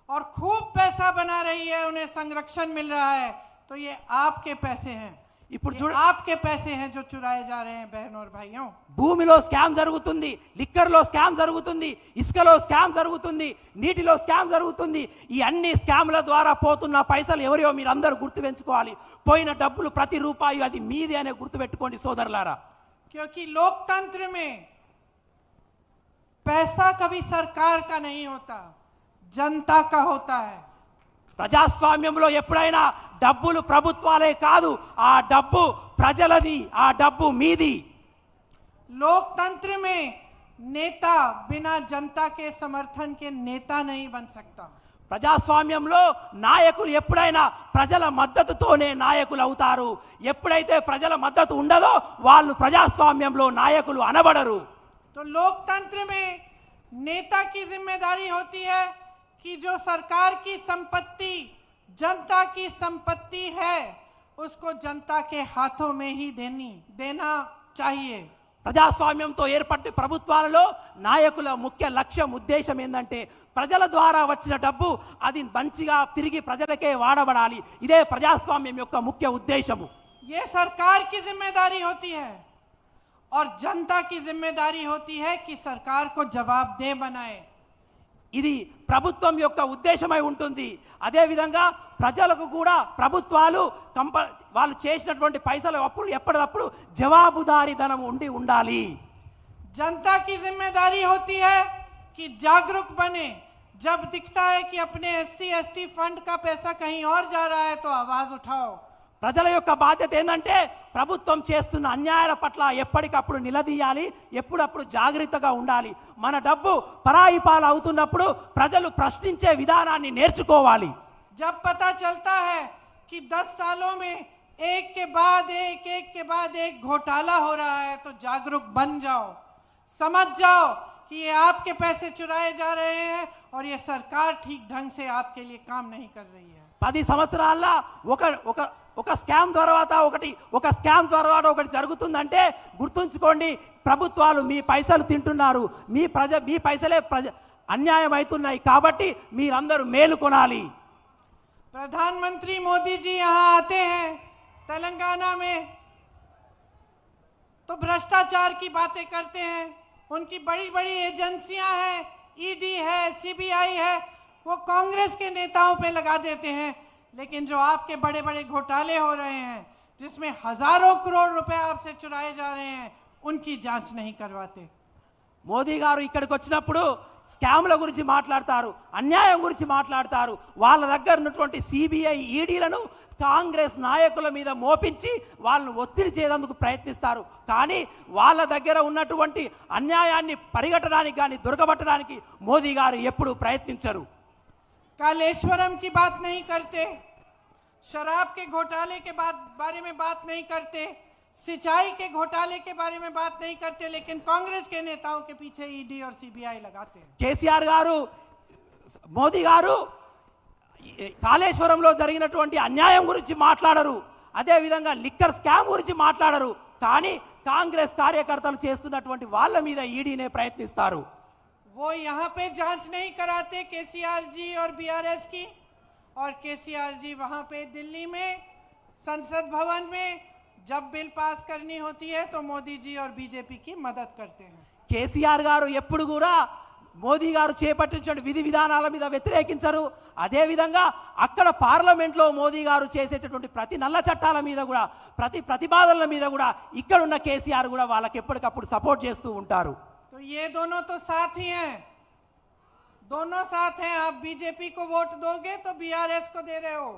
और खूब पैसा बना रही है, उन्हें संरक्षण मिल रहा है, तो ये आपके पैसे हैं। ఇప్పుడు ये आपके पैसे हैं जो चुराए जा रहे हैं बहनों और भाइयों। భూమిలో స్కామ్ జరుగుతుంది, లిక్కర్లో స్కామ్ జరుగుతుంది, ఇసుకలో స్కామ్ జరుగుతుంది, నీటిలో స్కామ్ జరుగుతుంది. ఈ అన్ని స్కామ్ల ద్వారా పోతున్న పైసలు ఎవరియో మీరు అందరూ గుర్తు పెంచుకోవాలి. పోయిన డబ్బులు ప్రతి రూపాయి అది మీది అనే గుర్తు పెట్టుకోండి సోదరులారా. क्योंकि लोकतंत्र में पैसा कभी सरकार का नहीं होता, जनता का होता है। ప్రజాస్వామ్యంలో ఎప్పుడైనా డబ్బులు ప్రభుత్వాలే కాదు, ఆ డబ్బు ప్రజలది, ఆ డబ్బు మీది. लोकतंत्र में नेता बिना जनता के समर्थन के नेता नहीं बन सकता। ప్రజాస్వామ్యంలో నాయకులు ఎప్పుడైనా ప్రజల మద్దతుతోనే నాయకులు అవుతారు. ఎప్పుడైతే ప్రజల మద్దతు ఉండదో వాళ్ళు ప్రజాస్వామ్యంలో నాయకులు అనబడరు. तो लोकतंत्र में नेता की जिम्मेदारी होती है कि जो सरकार की संपत्ति जनता की संपत्ति है, उसको जनता के हाथों में ही देना चाहिए। ప్రజాస్వామ్యంతో ఏర్పడే ప్రభుత్వాలలో నాయకుల ముఖ్య లక్ష్యం ఉద్దేశం ఏంటంటే ప్రజల ద్వారా వచ్చిన డబ్బు అది మంచిగా తిరిగి ప్రజలకే వాడబడాలి. ఇదే ప్రజాస్వామ్యం యొక్క ముఖ్య ఉద్దేశము. ये सरकार की जिम्मेदारी होती है और जनता की जिम्मेदारी होती है कि सरकार को जवाबदेह बनाए। ఇది ప్రభుత్వం యొక్క ఉద్దేశమై ఉంటుంది. అదేవిధంగా ప్రజలకు కూడా ప్రభుత్వాలు వాళ్ళు చేసినటువంటి పైసల అప్పుడు ఎప్పటికప్పుడు జవాబుదారీతనం ఉండాలి. जनता की जिम्मेदारी होती है कि जागरूक बने। जब दिखता है कि अपने SC ST फंड का पैसा कहीं और जा रहा है तो आवाज उठाओ। ప్రజల యొక్క బాధ్యత ఏంటంటే ప్రభుత్వం చేస్తున్న అన్యాయాల పట్ల ఎప్పటికప్పుడు నిలదీయాలి, ఎప్పుడప్పుడు జాగ్రత్తగా ఉండాలి. మన డబ్బు పరాయి పాలు అవుతున్నప్పుడు ప్రజలు ప్రశ్నించే విధానాన్ని నేర్చుకోవాలి. जब पता चलता है कि 10 सालों में एक के बाद एक घोटाला हो रहा है तो जागरूक बन जाओ, समझ जाओ कि ये आपके पैसे चुराए जा रहे हैं और ये सरकार ठीक ढंग से आपके लिए काम नहीं कर रही है. 10 సంవత్సరాల్లో ఒక స్కామ్ తర్వాత ఒకటి జరుగుతుందంటే గుర్తుంచుకోండి, ప్రభుత్వాలు మీ పైసలు తింటున్నారు, మీ పైసలే అన్యాయం అవుతున్నాయి. కాబట్టి మీరందరూ మేలుకొనాలి. प्रधानमंत्री मोदी जी यहाँ आते हैं तेलंगाना में तो भ्रष्टाचार की बातें करते हैं. उनकी बड़ी बड़ी एजेंसियां हैं, ईडी है, सीबीआई है, वो कांग्रेस के नेताओं पे लगा देते हैं. लेकिन जो आपके बड़े बड़े घोटाले हो रहे हैं जिसमें हजारों करोड़ रुपए आपसे चुराए जा रहे हैं उनकी जांच नहीं करवाते. మోదీ గారు ఇక్కడికి వచ్చినప్పుడు స్కామ్ల గురించి మాట్లాడతారు, అన్యాయం గురించి మాట్లాడతారు. వాళ్ళ దగ్గర ఉన్నటువంటి సిబిఐ ఈడీలను కాంగ్రెస్ నాయకుల మీద మోపించి వాళ్ళను ఒత్తిడి చేయడానికి ప్రయత్నిస్తారు. కానీ వాళ్ళ దగ్గర ఉన్నటువంటి అన్యాయాన్ని పరిగెట్టడానికి కానీ దొరకబట్టడానికి మోదీ గారు ఎప్పుడూ ప్రయత్నించరు. कालेश्वरम की बात नहीं करते, शराब के घोटाले के बारे में बात नहीं करते, सिंचाई के घोटाले के बारे में बात नहीं करते, लेकिन कांग्रेस के नेताओं के पीछे ईडी और सीबीआई लगाते हैं. కేసీఆర్ గారు, మోదీ గారు కాళేశ్వరంలో జరిగినటువంటి అన్యాయం గురించి మాట్లాడరు, అదే విధంగా లిక్కర్ స్కామ్ గురించి మాట్లాడరు. కానీ కాంగ్రెస్ కార్యకర్తలు చేస్తున్నటువంటి వాళ్ళ మీద ఈడీనే ప్రయత్నిస్తారు. वो यहाँ पे जांच नहीं कराते केसीआर जी और बीआरएस की, और केसीआर जी वहाँ पे दिल्ली में संसद भवन में जब बिल पास करनी होती है तो मोदी जी और बीजेपी की मदद करते हैं. కేసీఆర్ గారు ఎప్పుడు కూడా మోదీ గారు చేపట్టించిన విధి విధానాల మీద వ్యతిరేకించరు. అదేవిధంగా అక్కడ పార్లమెంట్లో మోదీ గారు చేసేటటువంటి ప్రతి నల్ల చట్టాల మీద కూడా, ప్రతి ప్రతిపాదనల మీద కూడా ఇక్కడున్న కేసీఆర్ కూడా వాళ్ళకి ఎప్పటికప్పుడు సపోర్ట్ చేస్తూ ఉంటారు. तो ये दोनों तो साथ ही हैं, दोनों साथ हैं. आप बीजेपी को वोट दोगे तो बीआरएस को दे रहे हो.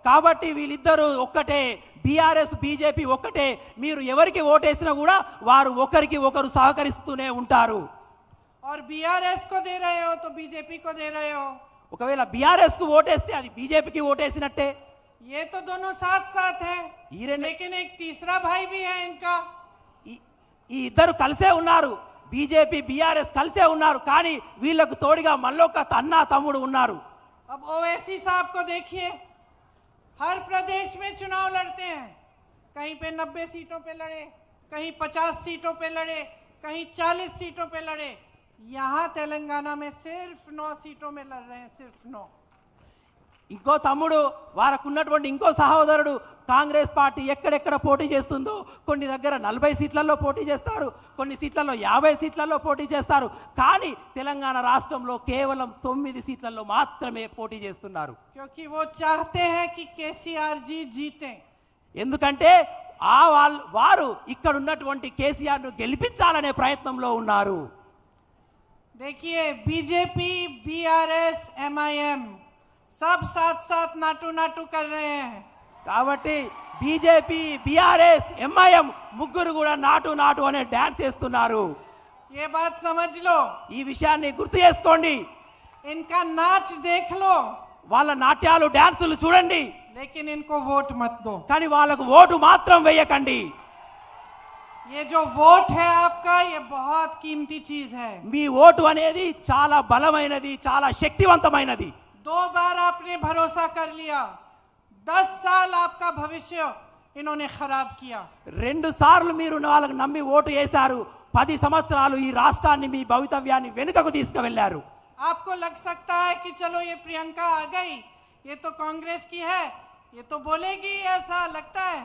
కాబట్టి వీళ్ళిద్దరూ ఒక్కటే, బీఆర్ఎస్ బీజేపీ ఒక్కటే. మీరు ఎవరికి ఓటేసినా కూడా వారు ఒకరికి ఒకరు సహకరిస్తూనే ఉంటారు. और बीआरएस को दे रहे हो तो बीजेपी को दे रहे हो. ఒకవేళ బీఆర్ఎస్ కు ఓటేస్తే అది బీజేపీకి ఓటేసినట్టే. ये तो दोनों साथ साथ हैं, ఈ लेकिन एक तीसरा भाई भी है इनका. ఈ ఇద్దరు కలిసే ఉన్నారు, బీజేపీ బీఆర్ఎస్ కలిసే ఉన్నారు. కానీ వీళ్ళకు తోడుగా మళ్ళొక అన్న తమ్ముడు ఉన్నారు. अब ओवैसी साहब को देखिए, हर प्रदेश में चुनाव लड़ते हैं. कहीं पे 90 सीटों पे लड़े, कहीं 50 सीटों पे लड़े, कहीं 40 सीटों पे लड़े. यहाँ तेलंगाना में सिर्फ 9 सीटों में लड़ रहे हैं, सिर्फ 9. ఇంకో తమ్ముడు, వారికి ఉన్నటువంటి ఇంకో సహోదరుడు కాంగ్రెస్ పార్టీ ఎక్కడెక్కడ పోటీ చేస్తుందో కొన్ని దగ్గర 40 సీట్లలో పోటీ చేస్తారు, కొన్ని సీట్లలో 50 సీట్లలో పోటీ చేస్తారు. కానీ తెలంగాణ రాష్ట్రంలో కేవలం 9 సీట్లలో మాత్రమే పోటీ చేస్తున్నారు. क्योंकि वो चाहते हैं कि केसीआर जी जीते. ఎందుకంటే వారు ఇక్కడ ఉన్నటువంటి కేసీఆర్ను గెలిపించాలనే ప్రయత్నంలో ఉన్నారు. देखिए, बीजेपీ, बीआरएस, एमआईएम सब साथ साथ नाटू नाटू कर रहे हैं. కాబట్టి బీజేపీ, బీఆర్ఎస్, ఎంఐఎం ముగ్గురు కూడా నాటు నాటు అనే డాన్స్ చేస్తున్నారు. ये बात समझ लो, ఈ విషయాన్ని గుర్తు చేసుకోండి. इनका नाच देख लो, వాళ్ళ నాట్యాలు, డాన్సులు చూడండి, लेकिन इनको वोट मत दो. కానీ వాళ్ళకు ఓటు మాత్రం వేయకండి. ये जो वोट है आपका, ये बहुत कीमती चीज है. మీ ఓటు అనేది చాలా బలమైనది, చాలా శక్తివంతమైనది. 2 बार आपने भरोसा कर लिया, 10 साल आपका भविष्य इन्होंने खराब किया. 2 సార్లు మీరు వాళ్ళకు నమ్మి ఓటు వేశారు. 10 సంవత్సరాలు ఈ రాష్ట్రాన్ని, మీ భవితవ్యాన్ని వెనుకకు తీసుకువెళ్లారు. आपको लग सकता है कि चलो ये प्रियंका आ गई, ये तो कांग्रेस की है, ये तो बोलेगी, ऐसा लगता है.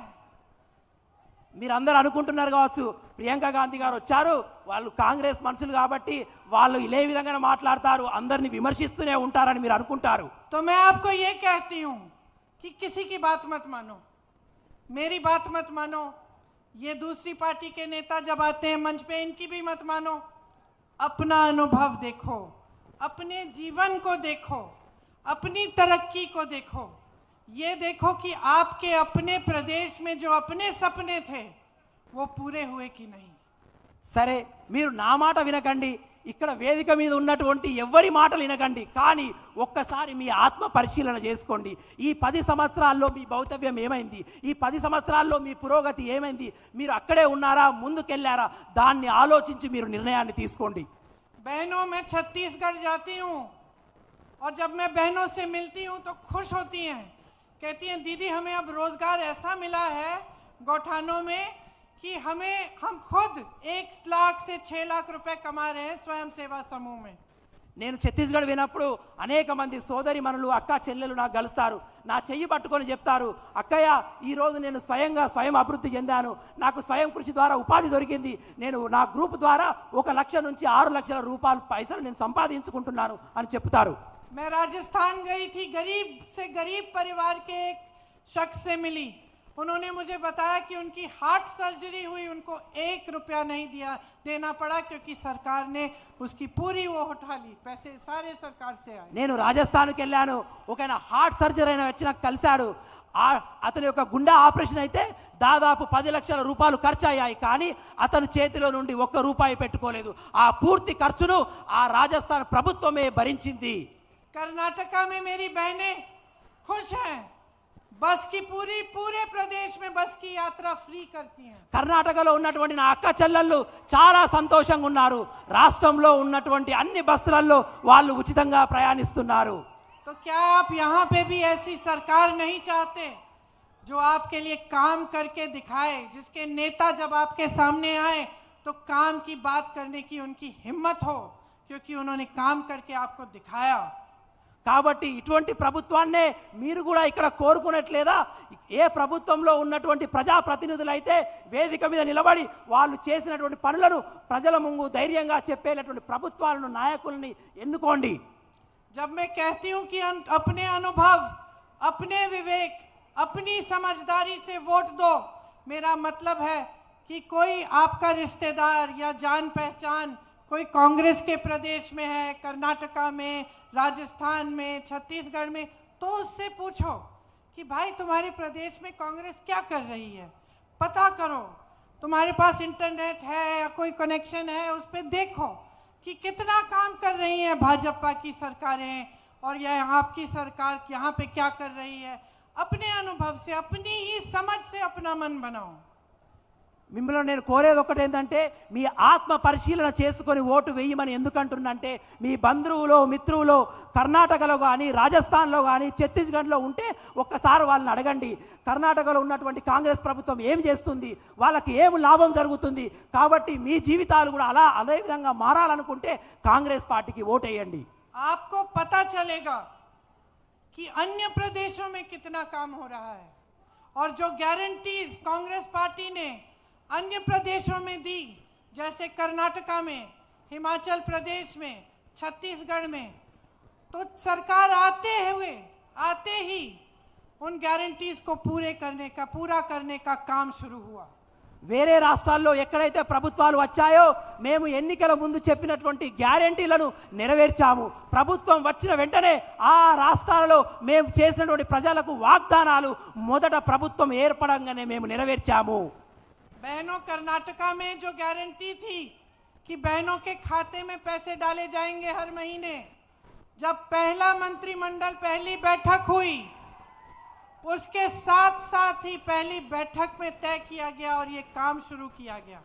మీరందరూ అనుకుంటున్నారు కావచ్చు, ప్రియాంక గాంధీ గారు వచ్చారు, వాళ్ళు కాంగ్రెస్ మనుషులు కాబట్టి వాళ్ళు ఇదే విధంగా మాట్లాడతారు, అందరిని విమర్శిస్తూనే ఉంటారని మీరు అనుకుంటారు. तो मैं आपको ये कहती हूँ कि किसी की बात मत मानो, मेरी बात मत मानो, ये दूसरी पार्टी के नेता जब आते हैं मंच पे इनकी भी मत मानो. अपना अनुभव देखो, अपने जीवन को देखो, अपनी तरक्की को देखो. ये देखो कि आपके अपने प्रदेश में जो अपने सपने थे वो पूरे हुए कि नहीं। సరే, మీరు నా మాట వినకండి, ఇక్కడ వేదిక మీద ఉన్నటువంటి ఎవరి మాటలు వినకండి, కానీ ఒక్కసారి మీ ఆత్మ పరిశీలన చేసుకోండి. ఈ 10 సంవత్సరాల్లో మీ భౌతవ్యం ఏమైంది, ఈ 10 సంవత్సరాల్లో మీ పురోగతి ఏమైంది, మీరు అక్కడే ఉన్నారా ముందుకెళ్ళారా, దాన్ని ఆలోచించి మీరు నిర్ణయాన్ని తీసుకోండి. बहनों, मैं छत्तीसगढ़ जाती हूँ और जब मैं बहनों से मिलती हूँ तो खुश होती हैं, कहती हैं दीदी हमें अब रोजगार ऐसा मिला है गौठानों में कि हम खुद 1 लाख से 6 लाख रुपए कमा रहे हैं स्वयं सेवा समूह में। నేను ఛత్తీస్గఢ్ వినప్పుడు అనేక మంది సోదరి మనులు అక్క చెల్లెలు నాకు కలుస్తారు, నా చెయ్యి పట్టుకొని చెప్తారు, అక్కయ్య ఈరోజు నేను స్వయం అభివృద్ధి చెందాను, నాకు స్వయం కృషి ద్వారా ఉపాధి దొరికింది, నేను నా గ్రూప్ ద్వారా 1 లక్ష నుంచి 6 లక్షల రూపాయలు పైసలు నేను సంపాదించుకుంటున్నాను అని చెప్తారు. मैं राजस्थान गई थी, गरीब से गरीब परिवार के एक शख्स से मिली, उन्होंने मुझे बताया कि उनकी हार्ट सर्जरी हुई, उनको 1 रुपया नहीं देना पड़ा क्योंकि सरकार ने उसकी पूरी वो उठा ली, पैसे सारे सरकार से आए। నేను రాజస్థాన్కి వెళ్ళాను, ఒక హార్ట్ సర్జరీ అయిన వచ్చి నాకు కలిశాడు, అతని యొక్క గుండె ఆపరేషన్ అయితే దాదాపు 10 లక్షల రూపాయలు ఖర్చు అయ్యాయి, కానీ అతను చేతిలో నుండి 1 రూపాయి పెట్టుకోలేదు, ఆ పూర్తి ఖర్చును ఆ రాజస్థాన్ ప్రభుత్వమే భరించింది. कर्नाटका में मेरी बहनें खुश हैं, बस की पूरे प्रदेश में बस की यात्रा फ्री करती हैं। కర్ణాటకలో ఉన్నటువంటి నా అక్క చెల్లెళ్ళు చాలా సంతోషంగా ఉన్నారు, రాష్ట్రంలో ఉన్నటువంటి అన్ని బస్సులలో వాళ్ళు ఉచితంగా ప్రయాణిస్తున్నారు. तो क्या आप यहाँ पे भी ऐसी सरकार नहीं चाहते जो आपके लिए काम करके दिखाए, जिसके नेता जब आपके सामने आए तो काम की बात करने की उनकी हिम्मत हो, क्योंकि उन्होंने काम करके आपको दिखाया। కాబట్టి ఇటువంటి ప్రభుత్వాన్నే మీరు కూడా ఇక్కడ కోరుకున్నట్లేదా? ఏ ప్రభుత్వంలో ఉన్నటువంటి ప్రజాప్రతినిధులు అయితే వేదిక మీద నిలబడి వాళ్ళు చేసినటువంటి పనులను ప్రజల ముందు ధైర్యంగా చెప్పేటటువంటి ప్రభుత్వాలను నాయకుల్ని ఎన్నుకోండి. जब मैं कहती हूँ कि अपने अनुभव, अपने विवेक, अपनी समझदारी से वोट दो, मेरा मतलब है कि कोई आपका रिश्तेदार या जान पहचान कोई कांग्रेस के प्रदेश में है, कर्नाटका में, राजस्थान में, छत्तीसगढ़ में, तो उससे पूछो कि भाई तुम्हारे प्रदेश में कांग्रेस क्या कर रही है, पता करो, तुम्हारे पास इंटरनेट है या कोई कनेक्शन है, उस पर देखो कि कितना काम कर रही है भाजपा की सरकारें और यह आपकी सरकार यहाँ पे क्या कर रही है। अपने अनुभव से, अपनी ही समझ से अपना मन बनाओ। మిమ్మల్ని నేను కోరేది ఒకటి ఏంటంటే మీ ఆత్మ పరిశీలన చేసుకొని ఓటు వేయమని ఎందుకంటున్నంటే మీ బంధువులో మిత్రువులో కర్ణాటకలో కానీ రాజస్థాన్లో కానీ ఛత్తీస్గఢ్లో ఉంటే ఒక్కసారి వాళ్ళని అడగండి, కర్ణాటకలో ఉన్నటువంటి కాంగ్రెస్ ప్రభుత్వం ఏం చేస్తుంది, వాళ్ళకి ఏం లాభం జరుగుతుంది. కాబట్టి మీ జీవితాలు కూడా అదే విధంగా మారాలనుకుంటే కాంగ్రెస్ పార్టీకి ఓటేయండి. आपको पता चलेगा कि अन्य प्रदेशों में कितना काम हो रहा है और जो गारंटीज कांग्रेस पार्टी ने अन्य प्रदेशों में दी, जैसे कर्नाटका में, हिमाचल प्रदेश में, छत्तीसगढ़ में, तो सरकार आते ही उन गारंटीज को पूरा करने का काम शुरू हुआ। వేరే రాష్ట్రాల్లో ఎక్కడైతే ప్రభుత్వాలు వచ్చాయో మేము ఎన్నికల ముందు చెప్పినటువంటి గ్యారెంటీలను నెరవేర్చాము. ప్రభుత్వం వచ్చిన వెంటనే ఆ రాష్ట్రాలలో మేము చేసినటువంటి ప్రజలకు వాగ్దానాలు మొదట ప్రభుత్వం ఏర్పడంగానే మేము నెరవేర్చాము. बहनों, कर्नाटका में जो गारंटी थी कि बहनों के खाते में पैसे डाले जाएंगे हर महीने, जब पहला मंत्रिमंडल पहली बैठक हुई उसके साथ ही पहली बैठक में तय किया गया और ये काम शुरू किया गया।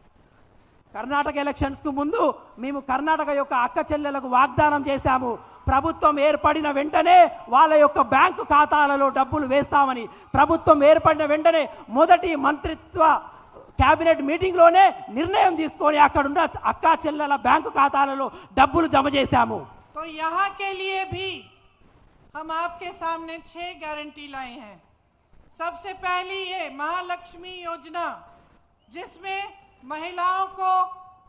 కర్ణాటక ఎలక్షన్స్కు ముందు మేము కర్ణాటక యొక్క అక్క చెల్లెలకు వాగ్దానం చేశాము, ప్రభుత్వం ఏర్పడిన వెంటనే వాళ్ళ యొక్క బ్యాంకు ఖాతాలలో డబ్బులు వేస్తామని. ప్రభుత్వం ఏర్పడిన వెంటనే మొదటి మంత్రిత్వ క్యాబినెట్ మీటింగ్లోనే నిర్ణయం తీసుకొని అక్కడున్న అక్క చెల్లెల బ్యాంకు ఖాతాలలో డబ్బులు జమ చేశాము. तो यहाँ के लिए भी हम आपके सामने 6 गारंटी लाए हैं। सबसे पहली ये महालक्ष्मी योजना, जिसमें महिलाओं को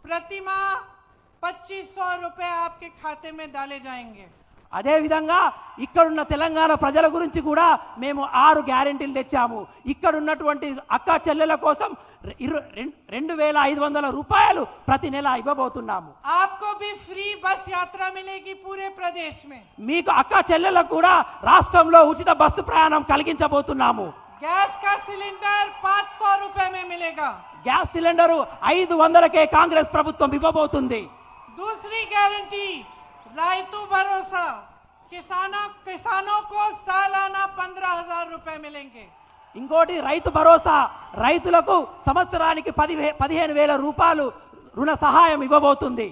प्रति माह 2500 रुपए आपके खाते में डाले जाएंगे। అదేవిధంగా ఇక్కడున్న తెలంగాణ ప్రజల గురించి కూడా మేము 6 గ్యారెంటీలు తెచ్చాము. ఇక్కడ ఉన్నటువంటి అక్క చెల్లెల కోసం రూపాయలు ప్రతి నెల ఇవ్వబోతున్నాము. आपको भी फ्री बस यात्रा मिलेगी पूरे प्रदेश में. మీకు అక్క చెల్లెలకు కూడా రాష్ట్రంలో ఉచిత బస్సు ప్రయాణం కలిగించబోతున్నాము. गैस का सिलेंडर 500 रुपए में मिलेगा. గ్యాస్ సిలిండరు 500కే కాంగ్రెస్ ప్రభుత్వం ఇవ్వబోతుంది. दूसरी गारंटी रायतू भरोसा, किसानों को सालाना 15,000 रुपए मिलेंगे. ఇంకోటి రైతు భరోసా, రైతులకు సంవత్సరానికి 15,000 రూపాయలు రుణ సహాయం ఇవ్వబోతుంది.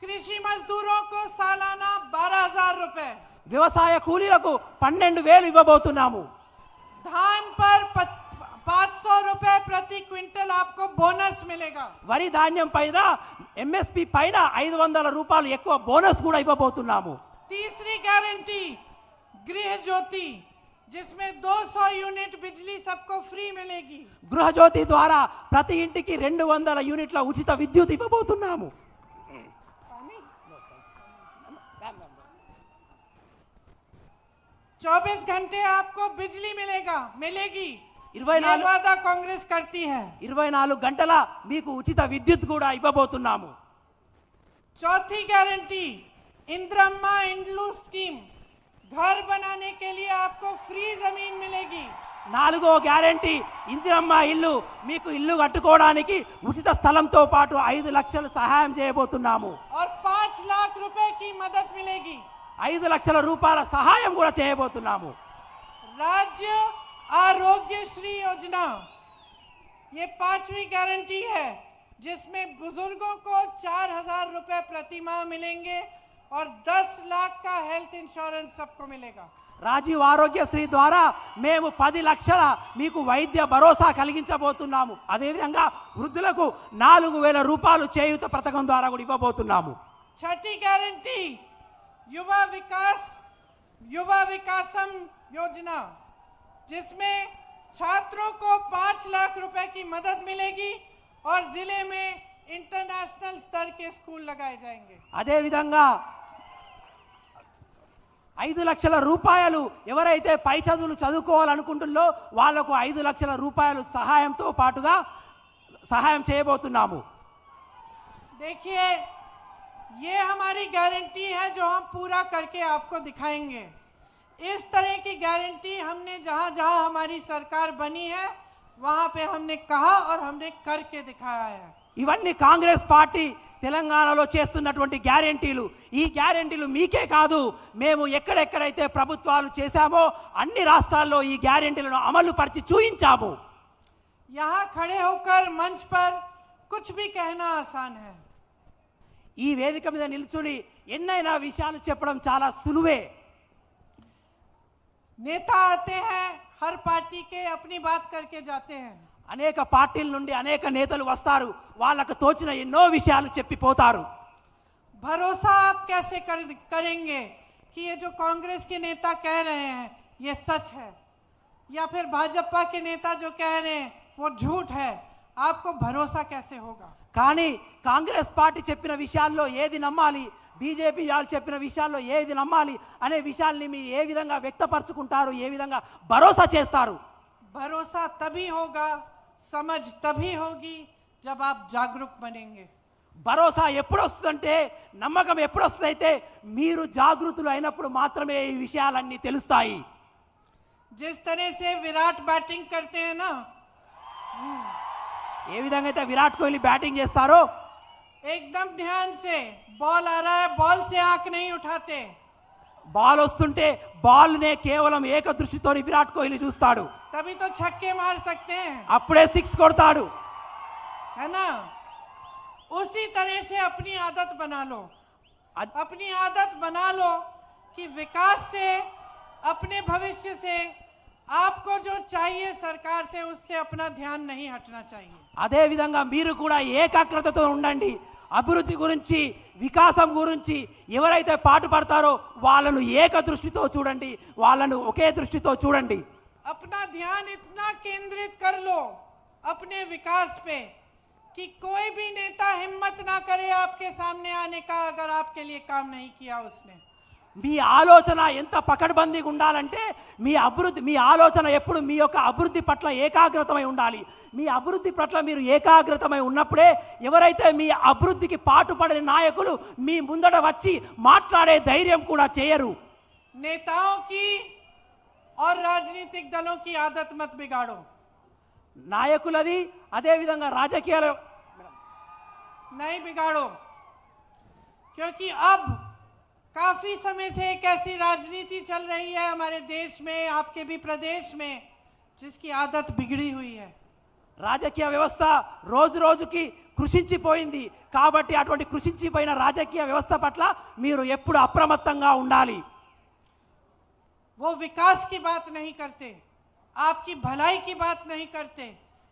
कृषि मजदूरों को सालाना 12,000 रुपए. వ్యవసాయ కూలీలకు 12,000 ఇవ్వబోతున్నాము. धान पर 500 रुपए प्रति क्विंटल आपको बोनस मिलेगा. వరి ధాన్యం పైన ఎంఎస్పి పైన 500 రూపాయలు ఎక్కువ బోనస్ కూడా ఇవ్వబోతున్నాము. तीसरी गारंटी गृह ज्योति, जिसमें 200 यूनिट बिजली सबको फ्री मिलेगी. గృహజ్యోతి ద్వారా ప్రతి ఇంటికి 200 యూనిట్ల ఉచిత విద్యుత్ ఇవ్వబోతున్నాము. 24 घंटे आपको बिजली मिलेगी. 24 ये वादा कांग्रेस करती है. 24 గంటల మీకు ఉచిత విద్యుత్ కూడా ఇవ్వబోతున్నాము. चौथी गारंटी इंदिरम्मा इंड्लू स्कीम, घर बनाने के लिए आपको फ्री जमीन मिलेगी. 4వ గ్యారెంటీ ఇందిరమ్మ ఇల్లు, మీకు ఇల్లు కట్టుకోవడానికి ఉచిత స్థలంతో పాటు 5 లక్షలు సహాయం చేయబోతున్నాము. और 5 लाख रुपए की मदद मिलेगी. 5 లక్షల రూపాయల సహాయం కూడా చేయబోతున్నాము. राज्य आरोग्य श्री योजना, ये 5वीं गारंटी है, जिसमें बुजुर्गों को 4,000 रुपए प्रति माह मिलेंगे और 10 लाख का हेल्थ इंश्योरेंस सबको मिलेगा. రాజీవ్ ఆరోగ్యశ్రీ ద్వారా మేము 10 లక్షల మీకు వైద్య భరోసా కలిగించబోతున్నాము. అదేవిధంగా వృద్ధులకు 4,000 రూపాయలు చేయూత పథకం ద్వారా కూడా ఇవ్వబోతున్నాము. छठी गारंटी युवा विकासम योजना, जिसमें छात्रों को 5 लाख रुपए की मदद मिलेगी और जिले में इंटरनेशनल स्तर के स्कूल लगाए जाएंगे. అదేవిధంగా 5 లక్షల రూపాయలు ఎవరైతే పై చదువులు చదువుకోవాలనుకుంటున్నారో వాళ్లకు 5 లక్షల రూపాయలు సహాయంతో పాటుగా సహాయం చేయబోతున్నాము. देखिए, ये हमारी गारंटी है जो हम पूरा करके आपको दिखाएंगे. इस तरह की गारंटी हमने जहां जहां हमारी सरकार बनी है वहां पे हमने कहा और हमने करके दिखाया है. ఇవన్నీ కాంగ్రెస్ పార్టీ తెలంగాణలో చేస్తున్నటువంటి గ్యారెంటీలు. ఈ గ్యారెంటీలు మీకే కాదు, మేము ఎక్కడెక్కడైతే ప్రభుత్వాలు చేశామో అన్ని రాష్ట్రాల్లో ఈ గ్యారెంటీలను అమలు పరిచి చూయించాము. यहाँ खड़े होकर मंच पर कुछ भी कहना आसान है. ఈ వేదిక మీద నిల్చుని ఎన్నైనా విషయాలు చెప్పడం చాలా సులువే. नेता आते हैं, हर पार्टी के अपनी बात करके जाते हैं. అనేక పార్టీల నుండి అనేక నేతలు వస్తారు, వాళ్ళకు తోచిన ఎన్నో విషయాలు చెప్పిపోతారు. भरोसा आप कैसे करेंगे कि ये जो कांग्रेस के नेता कह रहे हैं ये सच है, या फिर भाजपा के नेता जो कह रहे हैं वो झूठ है? आपको भरोसा कैसे होगा? కానీ కాంగ్రెస్ పార్టీ చెప్పిన విషయాల్లో ఏది నమ్మాలి, బీజేపీ వాళ్ళు చెప్పిన విషయాల్లో ఏది నమ్మాలి అనే విషయాల్ని మీరు ఏ విధంగా వ్యక్తపరచుకుంటారు, ఏ విధంగా భరోసా చేస్తారు? भरोसा तभी होगा, समझ तभी होगी जब आप जागरूक बनेंगे. భరోసా ఎప్పుడు వస్తుందంటే, నమ్మకం ఎప్పుడు వస్తుందైతే మీరు జాగృతులు అయినప్పుడు మాత్రమే ఈ విషయాలన్నీ తెలుస్తాయి. जिस तरह से विराट बैटिंग करते हैं ना, ఏ విధంగా అయితే విరాట్ కోహ్లీ బ్యాటింగ్ చేస్తారో एकदम ध्यान से बॉल आ रहा है, बॉल से आंख नहीं उठाते. బాల్ వస్తుంటే బాల్నే కేవలం ఏక దృష్టితో విరాట్ కోహ్లీ చూస్తాడు. तभी तो छक्के मार सकते हैं, అప్పుడే 6 కొడతాడు. है ना? उसी तरह से अपनी आदत बना लो. अपनी आदत बना लो कि विकास से, अपने भविष्य से, आपको जो चाहिए सरकार से, उससे अपना ध्यान नहीं हटना चाहिए. అదే విధంగా మీరు కూడా ఏకాగ్రతతో ఉండండి. అభివృద్ధి గురించి, వికాసం గురించి ఎవరైతే పాటుపడతారో వాళ్ళను ఏక దృష్టితో చూడండి, వాళ్ళను ఒకే దృష్టితో చూడండి. अपना ध्यान इतना केंद्रित कर लो अपने विकास पे कि कोई भी नेता हिम्मत ना करे आपके सामने आने का, अगर आपके लिए काम नहीं किया उसने. మీ ఆలోచన ఎంత పకడ్బందీగా ఉండాలంటే మీ ఆలోచన ఎప్పుడు మీ యొక్క అభివృద్ధి పట్ల ఏకాగ్రతమై ఉండాలి. మీ అభివృద్ధి పట్ల మీరు ఏకాగ్రతమై ఉన్నప్పుడే ఎవరైతే మీ అభివృద్ధికి పాటుపడని నాయకులు మీ ముందట వచ్చి మాట్లాడే ధైర్యం కూడా చేయరు. नेताओं की और राजनीतिक दलों की आदत मत बिगाड़ो. నాయకులది అదేవిధంగా రాజకీయాల नहीं बिगाड़ो, क्योंकि अब काफी समय से एक ऐसी राजनीति चल रही है हमारे देश में, आपके भी प्रदेश में, जिसकी आदत बिगड़ी हुई है. రాజకీయ వ్యవస్థ రోజు రోజుకి కృషించిపోయింది. కాబట్టి అటువంటి కృషించిపోయిన రాజకీయ వ్యవస్థ పట్ల మీరు ఎప్పుడు అప్రమత్తంగా ఉండాలి. वो विकास की बात नहीं करते, आपकी भलाई की बात नहीं करते,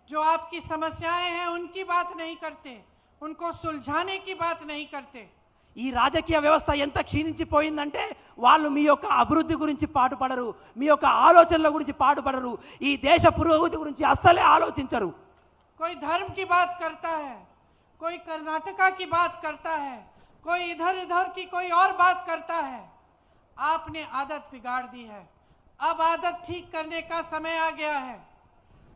जो आपकी समस्याएं हैं उनकी बात नहीं करते, उनको सुलझाने की बात नहीं करते. ఈ రాజకీయ వ్యవస్థ ఎంత క్షీణించిపోయిందంటే వాళ్ళు మీ యొక్క అభివృద్ధి గురించి పాటుపడరు, మీ యొక్క ఆలోచనల గురించి పాటుపడరు, ఈ దేశ పురోగతి గురించి అస్సలే ఆలోచించరు. कोई धर्म की बात करता है, कोई कर्नाटका की बात करता है, कोई इधर उधर की कोई और बात करता है. आपने आदत बिगाड़ दी है. अब आदत ठीक करने का समय आ गया है.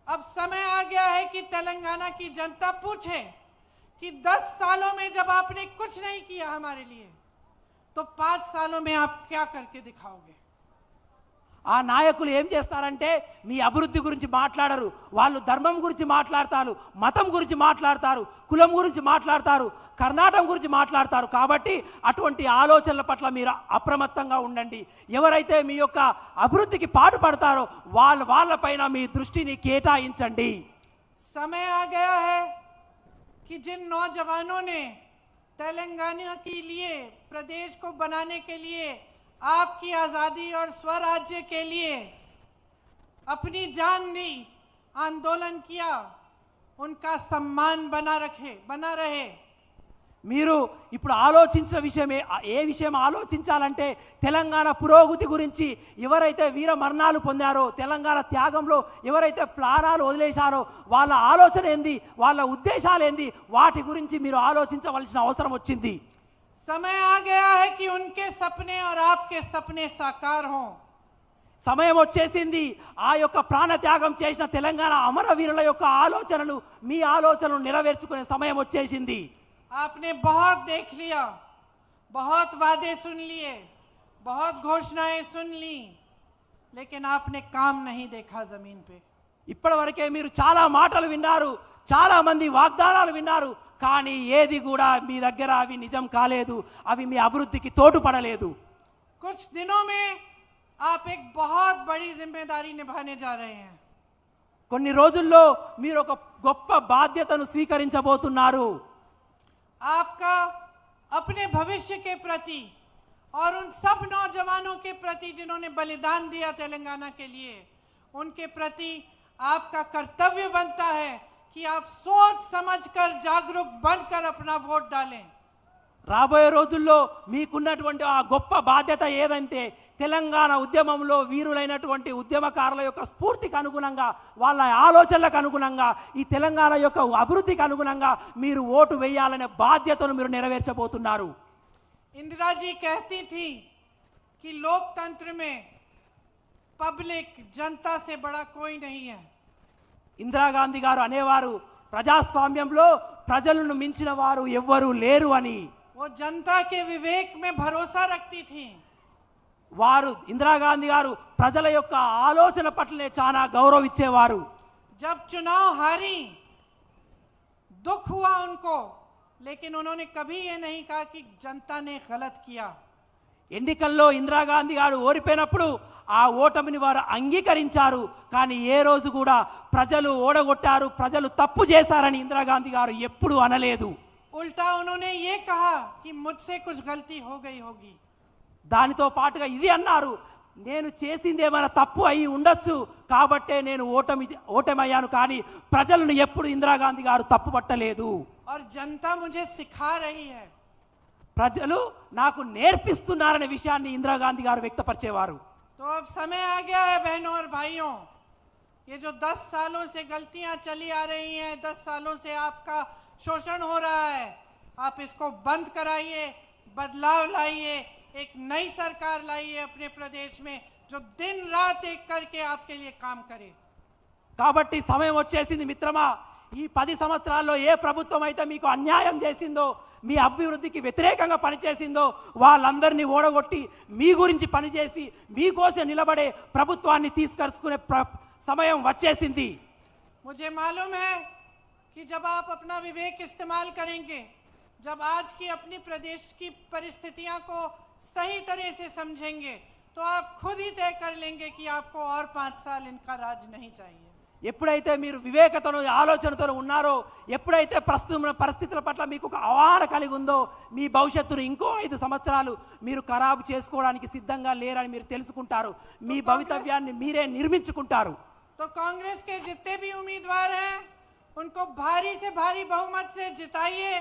अब समय आ गया है कि तेलंगाना की जनता पूछे कि 10 सालों में जब आपने कुछ नहीं किया हमारे लिए, तो 5 सालों में आप क्या करके दिखाओगे. ఆ నాయకులు ఏం చేస్తారంటే మీ అభివృద్ధి గురించి మాట్లాడరు. వాళ్ళు ధర్మం గురించి మాట్లాడతారు, మతం గురించి మాట్లాడతారు, కులం గురించి మాట్లాడతారు, కర్ణాటక గురించి మాట్లాడతారు. కాబట్టి అటువంటి ఆలోచనల పట్ల మీరు అప్రమత్తంగా ఉండండి. ఎవరైతే మీ యొక్క అభివృద్ధికి పాటుపడతారో వాళ్ళపైన మీ దృష్టిని కేటాయించండి. समय आ गया है कि जिन नौजवानों ने तेलंगाना के लिए, प्रदेश को बनाने के लिए, आपकी आज़ादी और स्वराज्य के लिए अपनी जान दी, आंदोलन किया, उनका सम्मान बना रहे. మీరు ఇప్పుడు ఆలోచించిన విషయమే ఏ విషయం ఆలోచించాలంటే తెలంగాణ పురోగతి గురించి. ఎవరైతే వీర మరణాలు పొందారో, తెలంగాణ త్యాగంలో ఎవరైతే ప్రాణాలు వదిలేశారో వాళ్ళ ఆలోచన ఏంది, వాళ్ళ ఉద్దేశాలు ఏంది, వాటి గురించి మీరు ఆలోచించవలసిన అవసరం వచ్చింది. समय आ गया है कि उनके सपने और आपके सपने साकार हों. సమయం వచ్చేసింది. ఆ యొక్క ప్రాణ త్యాగం చేసిన తెలంగాణ అమరవీరుల యొక్క ఆలోచనలు, మీ ఆలోచనలు నెరవేర్చుకునే సమయం వచ్చేసింది. आपने बहुत देख लिया, बहुत वादे सुन लिए, बहुत घोषणाएं सुन ली, लेकिन आपने काम नहीं देखा जमीन पे. ఇప్పటివరకే మీరు చాలా మాటలు విన్నారు, చాలా మంది వాగ్దానాలు విన్నారు, కానీ ఏది కూడా మీ దగ్గర అవి నిజం కాలేదు, అవి మీ అభివృద్ధికి తోడ్పడలేదు. कुछ दिनों में आप एक बहुत बड़ी जिम्मेदारी निभाने जा रहे हैं. కొన్ని రోజుల్లో మీరు ఒక గొప్ప బాధ్యతను స్వీకరించబోతున్నారు. आपका अपने भविष्य के प्रति और उन सब नौजवानों के प्रति जिन्होंने बलिदान दिया तेलंगाना के लिए, उनके प्रति आपका कर्तव्य बनता है कि आप सोच समझकर जागरूक बनकर अपना वोट डालें. రాబోయే రోజుల్లో మీకున్నటువంటి ఆ గొప్ప బాధ్యత ఏదంటే తెలంగాణ ఉద్యమంలో వీరులైనటువంటి ఉద్యమకారుల యొక్క స్ఫూర్తికి అనుగుణంగా, వాళ్ళ ఆలోచనలకు అనుగుణంగా, ఈ తెలంగాణ యొక్క అభివృద్ధికి అనుగుణంగా మీరు ఓటు వేయాలనే బాధ్యతను మీరు నెరవేర్చబోతున్నారు. इंदिरा जी कहती थी कि लोकतंत्र में पब्लिक, जनता से बड़ा कोई नहीं है. ఇందిరాగాంధీ గారు అనేవారు, ప్రజాస్వామ్యంలో ప్రజలను మించిన వారు ఎవ్వరూ లేరు అని. वो जनता के विवेक में भरोसा रखती थी. వారు ఇందిరాగాంధీ గారు ప్రజల యొక్క ఆలోచన పట్లనే చాలా గౌరవించేవారు. जब चुनाव हारी, दुख हुआ उनको, लेकिन उन्होंने कभी ये नहीं कहा कि जनता ने गलत किया. ఎన్నికల్లో ఇందిరాగాంధీ గారు ఓడిపోయినప్పుడు ఆ ఓటమిని వారు అంగీకరించారు. కానీ ఏ రోజు కూడా ప్రజలు ఓడగొట్టారు, ప్రజలు తప్పు చేశారని ఇందిరాగాంధీ గారు ఎప్పుడూ అనలేదు. उल्टा उन्होंने ये कहा कि मुझसे कुछ गलती हो गई होगी. దానితో పాటుగా ఇది అన్నారు, నేను చేసింది ఏమైనా తప్పు అయి ఉండొచ్చు కాబట్టే నేను ఓటమయ్యాను, కానీ ప్రజలను ఎప్పుడు ఇందిరాగాంధీ గారు తప్పు పట్టలేదు. और जनता मुझे सिखा रही है. ప్రజలు నాకు నేర్పిస్తున్నారనే విషయాన్ని ఇందిరాగాంధీ గారు వ్యక్తపరిచేవారు. तो अब समय आ गया है बहनों और भाइयों, ये जो 10 सालों से गलतियां चली आ रही हैं, 10 सालों से आपका शोषण हो रहा है, आप इसको बंद कराइए, बदलाव लाइए, एक नई सरकार लाइए अपने प्रदेश में जो दिन रात एक करके आपके लिए काम करे। కాబట్టి సమయం వచ్చేసింది మిత్రమా, ఈ 10 సంవత్సరాల్లో ఏ ప్రభుత్వం అయితే మీకు అన్యాయం చేసిందో, మీ అభివృద్ధికి వ్యతిరేకంగా పనిచేసిందో వాళ్ళందరినీ ఓడగొట్టి మీ గురించి పనిచేసి మీకోసం నిలబడే ప్రభుత్వాన్ని తీసుకొచ్చుకునే సమయం వచ్చేసింది। मुझे मालूम है कि जब आप अपना विवेक इस्तेमाल करेंगे, जब आज की अपनी प्रदेश की परिस्थितियां को सही तरह से समझेंगे, तो आप खुद ही तय कर लेंगे कि आपको और 5 साल इनका राज नहीं चाहिए। ఎప్పుడైతే మీరు వివేకతను ఆలోచనతో ఉన్నారో, ఎప్పుడైతే ప్రస్తుత పరిస్థితుల పట్ల మీకు ఒక అవగాహన కలిగి ఉందో, మీ భవిష్యత్తును ఇంకో 5 సంవత్సరాలు మీరు ఖరాబు చేసుకోవడానికి సిద్ధంగా లేరని మీరు తెలుసుకుంటారు। మీ భవితవ్యాన్ని మీరే నిర్మించుకుంటారు। तो कांग्रेस के जितने भी उम्मीदवार हैं उनको भारी से भारी बहुमत से जिताइए,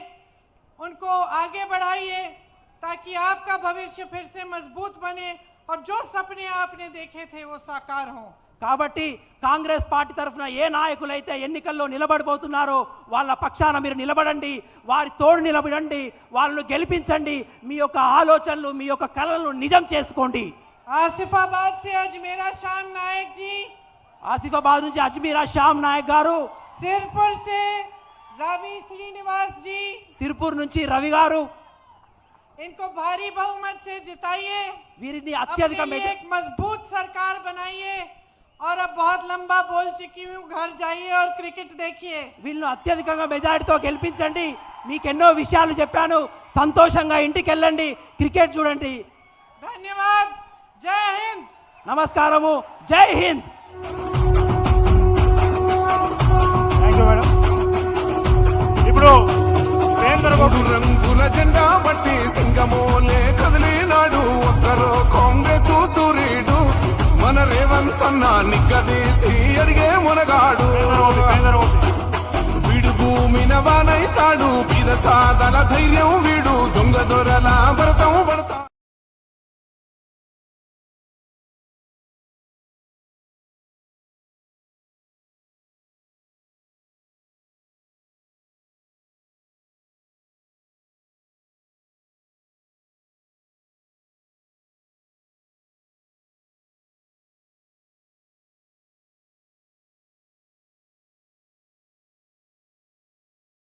उनको आगे बढ़ाइए ताकि आपका भविष्य फिर से मजबूत बने और जो सपने आपने देखे थे वो साकार हों। కాబట్టి కాంగ్రెస్ పార్టీ తరఫున ఏ నాయకులైతే ఎన్నికల్లో నిలబడబోతున్నారో వాళ్ళ పక్షాన మీరు నిలబడండి, వారి తోడు నిలబడండి, వాళ్ళను గెలిపించండి, మీ యొక్క ఆలోచనలు మీ యొక్క కలలను నిజం చేసుకోండి। आसिफाबाद से अजमेरा श्याम नायक जी, ఆసిఫాబాద్ నుంచి అజ్మీరా శ్యామ్ నాయక్ గారు, सिरपुर से रवि श्रीनिवास जी, సిర్పూర్ నుంచి రవి గారు, इनको भारी बहुमत से जिताइए, వీరిని अपने అత్యధిక लिए एक मजबूत सरकार बनाइए। और अब बहुत लंबा बोल चुकी हूँ, घर जाइए और क्रिकेट देखिए। వీళ్ళను అత్యధికంగా మెజారిటీతో గెలిపించండి। మీకు ఎన్నో విషయాలు చెప్పాను, సంతోషంగా ఇంటికి వెళ్ళండి, క్రికెట్ చూడండి। धन्यवाद, जय हिंद। నమస్కారము, జై హింద్। Thank you madam. ఇప్పుడు కేంద్ర మూడు రంగుల జెండా బట్టి సింగమోలే కదిలినాడు ఒక్కరో కాంగ్రెస్ సూర్యుడు మన రేవంత్ అన్న నిగ్గదీసి అడిగే మునగాడు వీడు భూమిన వానైతాడు బీద సాదల ధైర్యం వీడు దొంగ దొరల